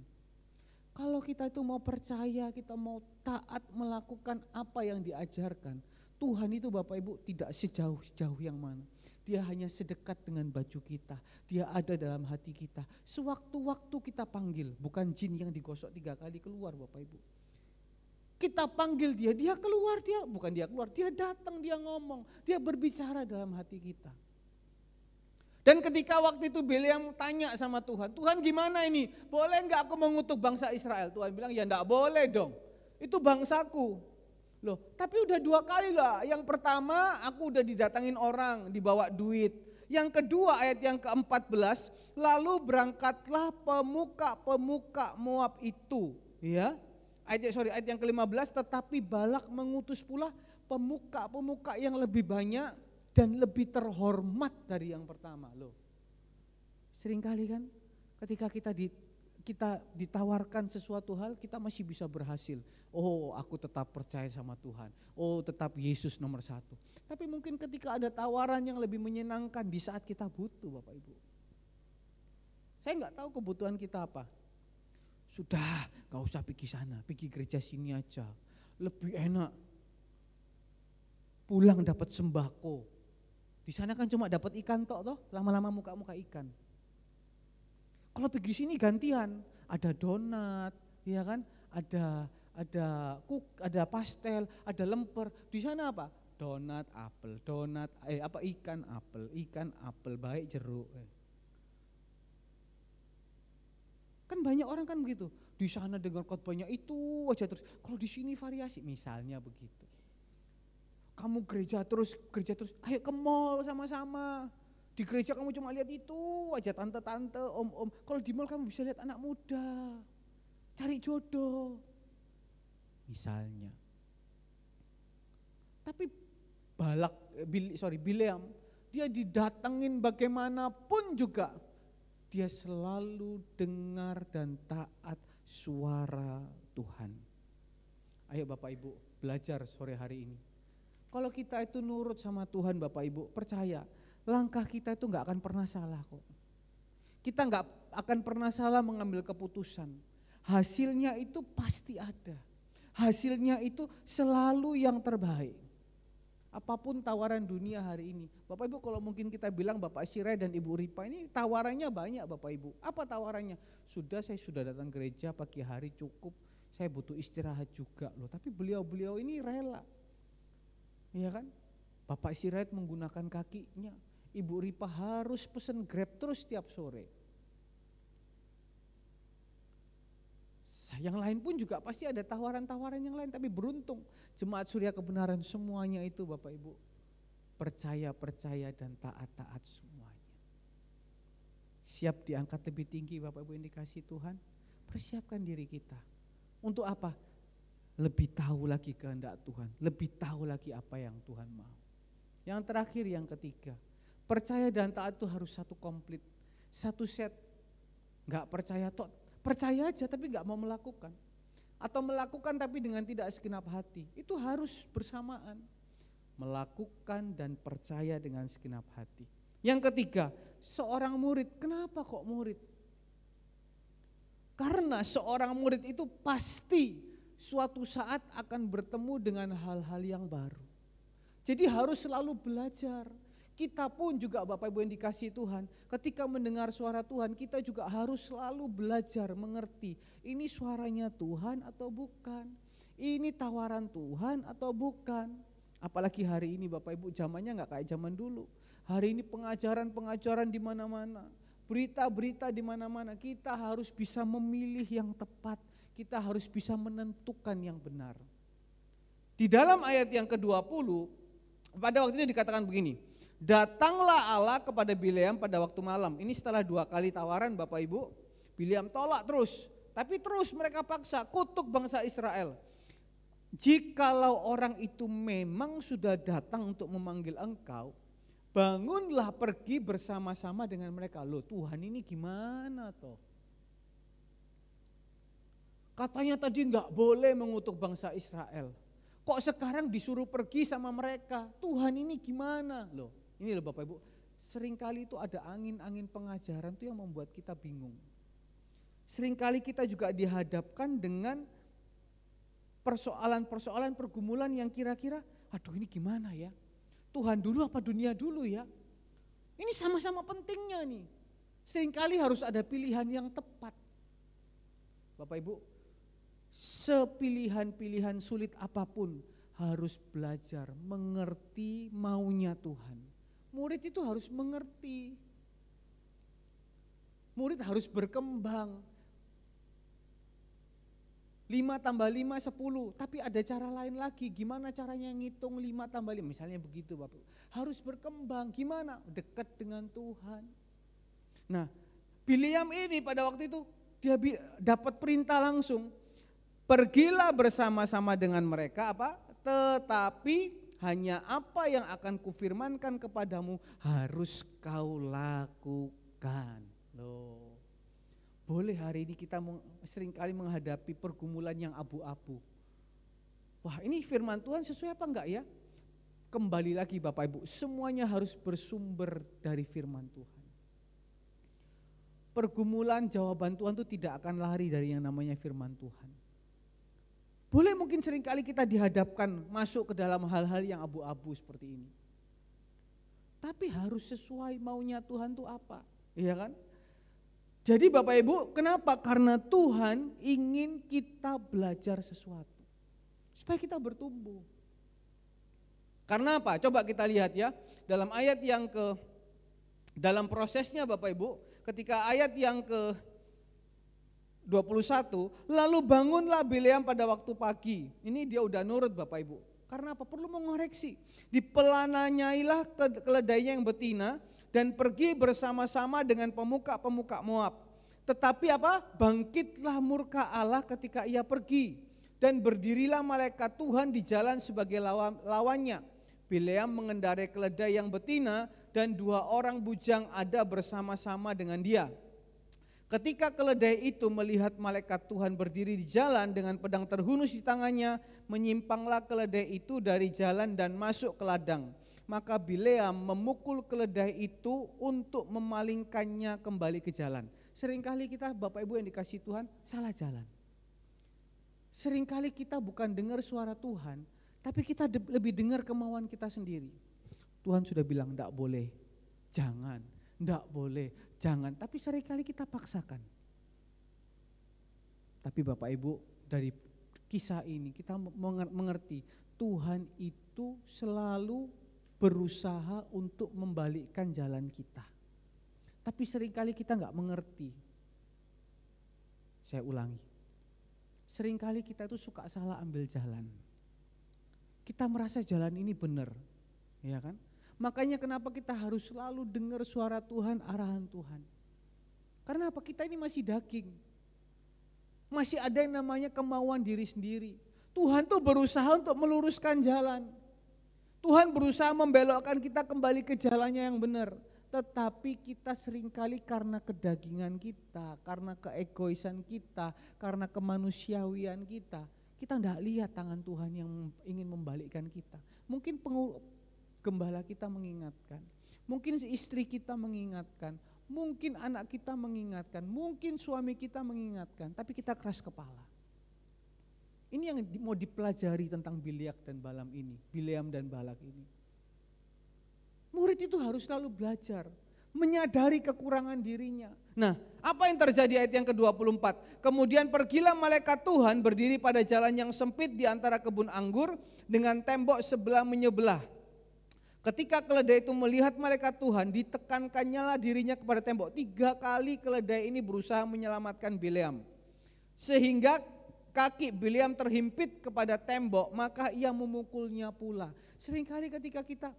Kalau kita itu mau percaya, kita mau taat melakukan apa yang diajarkan, Tuhan itu Bapak Ibu tidak sejauh-jauh yang mana. Dia hanya sedekat dengan baju kita, dia ada dalam hati kita. Sewaktu-waktu kita panggil, bukan jin yang digosok 3 kali keluar Bapak Ibu. Kita panggil dia, dia keluar, bukan dia keluar, dia datang, dia ngomong, dia berbicara dalam hati kita. Dan ketika waktu itu Bileam tanya sama Tuhan, Tuhan gimana ini? Boleh enggak aku mengutuk bangsa Israel? Tuhan bilang ya enggak boleh dong, itu bangsaku. Loh, tapi udah 2 kali lah. Yang pertama aku udah didatangin orang, dibawa duit. Yang kedua ayat yang ke-14, lalu berangkatlah pemuka-pemuka Moab itu. Ya, ayat yang ke-15, tetapi Balak mengutus pula pemuka-pemuka yang lebih banyak dan lebih terhormat dari yang pertama. Loh, seringkali kan ketika kita ditawarkan sesuatu hal, kita masih bisa berhasil. Oh, aku tetap percaya sama Tuhan. Oh, tetap Yesus nomor 1. Tapi mungkin ketika ada tawaran yang lebih menyenangkan di saat kita butuh Bapak Ibu. Saya enggak tahu kebutuhan kita apa. Sudah, gak usah pergi sana, pergi gereja sini aja. Lebih enak. Pulang dapat sembako. Di sana kan cuma dapat ikan tok toh, lama-lama muka-muka ikan. Kalau pergi sini gantian, ada donat, ya kan? Ada pastel, ada lemper. Di sana apa? Donat, apel, ikan, apel, baik jeruk. Kan banyak orang kan begitu. Di sana dengar khotbahnya itu aja terus. Kalau di sini variasi, misalnya begitu. Kamu gereja terus, ayo ke mall sama-sama. Di gereja kamu cuma lihat itu aja, tante-tante, om-om. Kalau di mall kamu bisa lihat anak muda, cari jodoh, misalnya. Tapi Bileam, dia didatengin bagaimanapun juga, dia selalu dengar dan taat suara Tuhan. Ayo Bapak Ibu belajar sore hari ini. Kalau kita itu nurut sama Tuhan Bapak Ibu, percaya langkah kita itu gak akan pernah salah kok. Kita gak akan pernah salah mengambil keputusan. Hasilnya itu pasti ada. Hasilnya itu selalu yang terbaik. Apapun tawaran dunia hari ini. Bapak Ibu kalau mungkin kita bilang Bapak Sirai dan Ibu Ripa ini tawarannya banyak Bapak Ibu. Apa tawarannya? Saya sudah datang gereja pagi hari cukup, saya butuh istirahat juga loh. Tapi beliau-beliau ini rela. Iya kan? Bapak Sirait menggunakan kakinya, Ibu Ripa harus pesen Grab terus tiap sore. Yang lain pun juga pasti ada tawaran-tawaran yang lain, tapi beruntung Jemaat Surya Kebenaran semuanya itu Bapak Ibu percaya dan taat semuanya. Siap diangkat lebih tinggi Bapak Ibu yang dikasih Tuhan, persiapkan diri kita. Untuk apa? Lebih tahu lagi kehendak Tuhan, lebih tahu lagi apa yang Tuhan mau. Yang terakhir, yang ketiga, percaya dan taat itu harus satu komplit, satu set. Gak percaya tok, percaya aja tapi gak mau melakukan. Atau melakukan tapi dengan tidak segenap hati, itu harus bersamaan. melakukan dan percaya dengan segenap hati. Yang ketiga, seorang murid. Kenapa kok murid? Karena seorang murid itu pasti suatu saat akan bertemu dengan hal-hal yang baru. Jadi harus selalu belajar. Kita pun juga Bapak Ibu yang dikasihi Tuhan, ketika mendengar suara Tuhan kita juga harus selalu belajar mengerti. Ini suaranya Tuhan atau bukan? Ini tawaran Tuhan atau bukan? Apalagi hari ini Bapak Ibu zamannya gak kayak zaman dulu. Hari ini pengajaran-pengajaran di mana-mana. Berita-berita di mana-mana. Kita harus bisa memilih yang tepat. Kita harus bisa menentukan yang benar. Di dalam ayat yang ke-20, pada waktu itu dikatakan begini. Datanglah Allah kepada Bileam pada waktu malam. Ini setelah 2 kali tawaran Bapak Ibu. Bileam tolak terus. Tapi terus mereka paksa kutuk bangsa Israel. Jikalau orang itu memang sudah datang untuk memanggil engkau, bangunlah pergi bersama-sama dengan mereka. Loh Tuhan ini gimana toh? Katanya tadi enggak boleh mengutuk bangsa Israel. Kok sekarang disuruh pergi sama mereka? Tuhan ini gimana? Loh, ini loh Bapak Ibu, seringkali itu ada angin-angin pengajaran itu yang membuat kita bingung. Seringkali kita juga dihadapkan dengan persoalan-persoalan pergumulan yang kira-kira, aduh ini gimana ya? Tuhan dulu apa dunia dulu ya? Ini sama-sama pentingnya nih. Seringkali harus ada pilihan yang tepat. Bapak Ibu, sepilihan-pilihan sulit apapun harus belajar mengerti maunya Tuhan. Murid itu harus mengerti. Murid harus berkembang. 5 tambah 5, 10. Tapi ada cara lain lagi. Gimana caranya ngitung 5 tambah 5? Misalnya begitu Bapak. Harus berkembang. Gimana? Dekat dengan Tuhan. Nah, Bileam ini pada waktu itu dia dapat perintah langsung. Pergilah bersama-sama dengan mereka apa? Tetapi hanya apa yang akan kufirmankan kepadamu harus kau lakukan. Loh. Boleh hari ini kita seringkali menghadapi pergumulan yang abu-abu. Wah ini firman Tuhan sesuai apa enggak ya? Kembali lagi Bapak Ibu, semuanya harus bersumber dari firman Tuhan. Pergumulan jawaban Tuhan itu tidak akan lari dari yang namanya firman Tuhan. Boleh mungkin seringkali kita dihadapkan masuk ke dalam hal-hal yang abu-abu seperti ini. Tapi harus sesuai maunya Tuhan itu apa, iya kan? Jadi Bapak Ibu, kenapa? Karena Tuhan ingin kita belajar sesuatu. Supaya kita bertumbuh. Karena apa? Coba kita lihat ya, dalam ayat yang dalam prosesnya Bapak Ibu, ketika ayat yang ke-21, lalu bangunlah Bileam pada waktu pagi. Ini dia udah nurut Bapak Ibu. Karena apa? Perlu mengoreksi. Dipelananyailah keledainya yang betina dan pergi bersama-sama dengan pemuka-pemuka Moab. Tetapi apa? Bangkitlah murka Allah ketika ia pergi. Dan berdirilah malaikat Tuhan di jalan sebagai lawannya. Bileam mengendarai keledai yang betina dan 2 orang bujang ada bersama-sama dengan dia. Ketika keledai itu melihat malaikat Tuhan berdiri di jalan dengan pedang terhunus di tangannya, menyimpanglah keledai itu dari jalan dan masuk ke ladang. Maka Bileam memukul keledai itu untuk memalingkannya kembali ke jalan. Seringkali kita Bapak Ibu yang dikasihi Tuhan salah jalan. Seringkali kita bukan dengar suara Tuhan, tapi kita lebih dengar kemauan kita sendiri. Tuhan sudah bilang enggak boleh, jangan, enggak boleh, jangan. Tapi seringkali kita paksakan. Tapi Bapak Ibu dari kisah ini kita mengerti Tuhan itu selalu berusaha untuk membalikkan jalan kita. Tapi seringkali kita enggak mengerti. Saya ulangi. Seringkali kita itu suka salah ambil jalan. Kita merasa jalan ini benar, ya kan? Makanya kenapa kita harus selalu dengar suara Tuhan, arahan Tuhan. Karena apa? Kita ini masih daging. Masih ada yang namanya kemauan diri sendiri. Tuhan tuh berusaha untuk meluruskan jalan. Tuhan berusaha membelokkan kita kembali ke jalannya yang benar. Tetapi kita seringkali karena kedagingan kita, karena keegoisan kita, karena kemanusiawian kita, Kita tidak lihat tangan Tuhan yang ingin membalikkan kita. Mungkin gembala kita mengingatkan, mungkin istri kita mengingatkan, mungkin anak kita mengingatkan, mungkin suami kita mengingatkan, tapi kita keras kepala. Ini yang mau dipelajari tentang Biliak dan Balaam ini, Bileam dan Balak ini. Murid itu harus selalu belajar, menyadari kekurangan dirinya. Nah, apa yang terjadi ayat yang ke-24? Kemudian pergilah malaikat Tuhan berdiri pada jalan yang sempit di antara kebun anggur dengan tembok sebelah menyebelah. Ketika keledai itu melihat malaikat Tuhan, ditekankannya dirinya kepada tembok. 3 kali keledai ini berusaha menyelamatkan Bileam. Sehingga kaki Bileam terhimpit kepada tembok, maka ia memukulnya pula. Seringkali ketika kita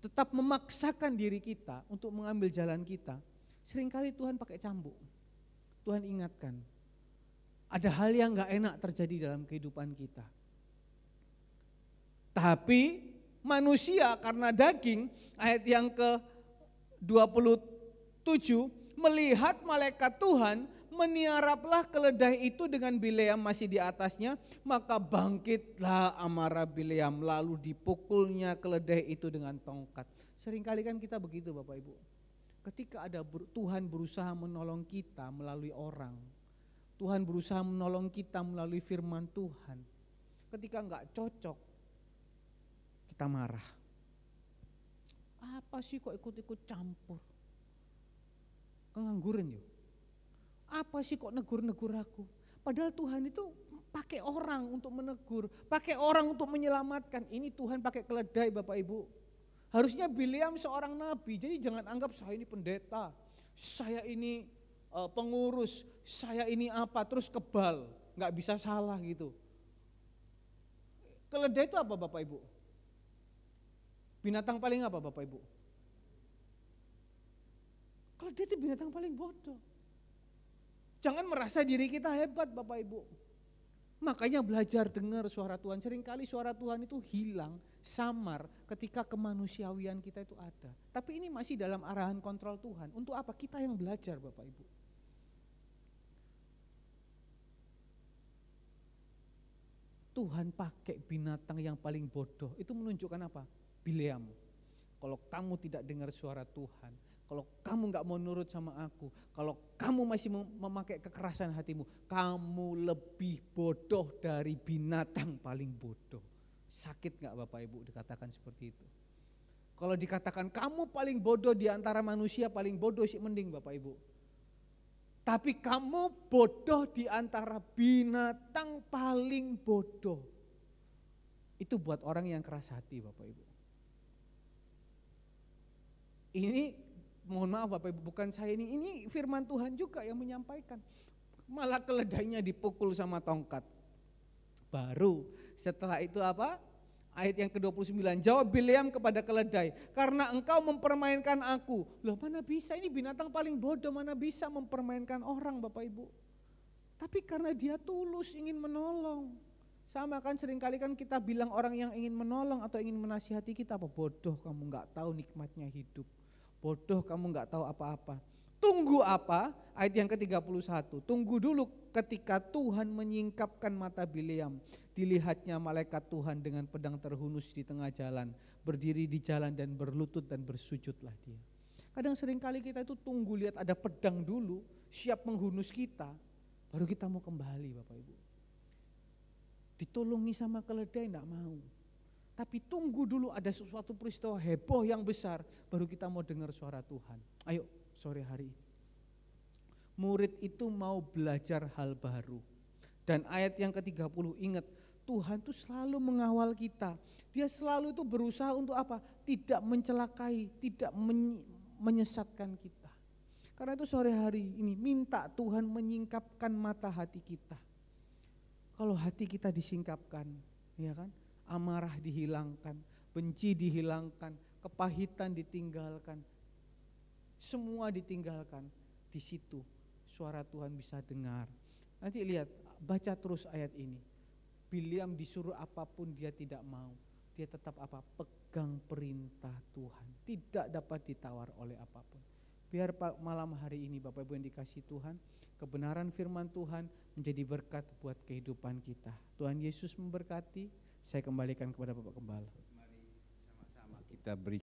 tetap memaksakan diri kita untuk mengambil jalan kita, seringkali Tuhan pakai cambuk. Tuhan ingatkan, ada hal yang gak enak terjadi dalam kehidupan kita. Tapi manusia karena daging, ayat yang ke-27, melihat malaikat Tuhan, meniaraplah keledai itu dengan Bileam masih di atasnya, maka bangkitlah amarah Bileam, lalu dipukulnya keledai itu dengan tongkat. Seringkali kan kita begitu Bapak Ibu. Ketika ada Tuhan berusaha menolong kita melalui orang, Tuhan berusaha menolong kita melalui firman Tuhan. Ketika enggak cocok, kita marah. Apa sih kok ikut-ikut campur? Kengangguran yuk. Apa sih kok negur-negur aku? Padahal Tuhan itu pakai orang untuk menegur, pakai orang untuk menyelamatkan. Ini Tuhan pakai keledai Bapak Ibu. Harusnya Bileam seorang nabi, jadi jangan anggap saya ini pendeta, saya ini pengurus, saya ini apa, terus kebal, gak bisa salah gitu. Keledai itu apa Bapak Ibu? Binatang paling apa Bapak Ibu? Keledai itu binatang paling bodoh. Jangan merasa diri kita hebat Bapak Ibu. Makanya belajar dengar suara Tuhan. Seringkali suara Tuhan itu hilang, samar ketika kemanusiawian kita itu ada. Tapi ini masih dalam arahan kontrol Tuhan. Untuk apa? Kita yang belajar Bapak Ibu. Tuhan pakai binatang yang paling bodoh. Itu menunjukkan apa? Bileam. Kalau kamu tidak dengar suara Tuhan, kalau kamu gak mau nurut sama aku, kalau kamu masih memakai kekerasan hatimu, kamu lebih bodoh dari binatang paling bodoh. Sakit gak Bapak Ibu dikatakan seperti itu? Kalau dikatakan kamu paling bodoh di antara manusia, paling bodoh sih mending Bapak Ibu. Tapi kamu bodoh di antara binatang paling bodoh. Itu buat orang yang keras hati Bapak Ibu. Ini mohon maaf Bapak Ibu, bukan saya ini firman Tuhan juga yang menyampaikan. Malah keledainya dipukul sama tongkat. Baru setelah itu apa? Ayat yang ke-29, jawab Bileam kepada keledai, karena engkau mempermainkan aku. Loh mana bisa, ini binatang paling bodoh, mana bisa mempermainkan orang Bapak Ibu. Tapi karena dia tulus ingin menolong. Sama kan seringkali kan kita bilang orang yang ingin menolong atau ingin menasihati kita, apa bodoh kamu gak tahu nikmatnya hidup. Bodoh kamu gak tahu apa-apa. Tunggu apa? Ayat yang ke-31. Tunggu dulu ketika Tuhan menyingkapkan mata Bileam. Dilihatnya malaikat Tuhan dengan pedang terhunus di tengah jalan. Berdiri di jalan dan berlutut dan bersujudlah dia. Kadang seringkali kita itu tunggu lihat ada pedang dulu, siap menghunus kita. Baru kita mau kembali Bapak Ibu. Ditolongi sama keledai enggak mau. Tapi tunggu dulu ada sesuatu peristiwa heboh yang besar, baru kita mau dengar suara Tuhan. Ayo sore hari ini. Murid itu mau belajar hal baru. Dan ayat yang ke-30 ingat, Tuhan itu selalu mengawal kita. Dia selalu itu berusaha untuk apa? Tidak mencelakai, tidak menyesatkan kita. Karena itu sore hari ini minta Tuhan menyingkapkan mata hati kita. Kalau hati kita disingkapkan, ya kan? Amarah dihilangkan, benci dihilangkan, kepahitan ditinggalkan, semua ditinggalkan. Di situ suara Tuhan bisa dengar. Nanti lihat, baca terus ayat ini. Bileam disuruh apapun dia tidak mau. Dia tetap apa? Pegang perintah Tuhan. Tidak dapat ditawar oleh apapun. Biar malam hari ini Bapak Ibu yang dikasihi Tuhan, kebenaran firman Tuhan menjadi berkat buat kehidupan kita. Tuhan Yesus memberkati. Saya kembalikan kepada Bapak Gembala. Mari sama-sama kita beri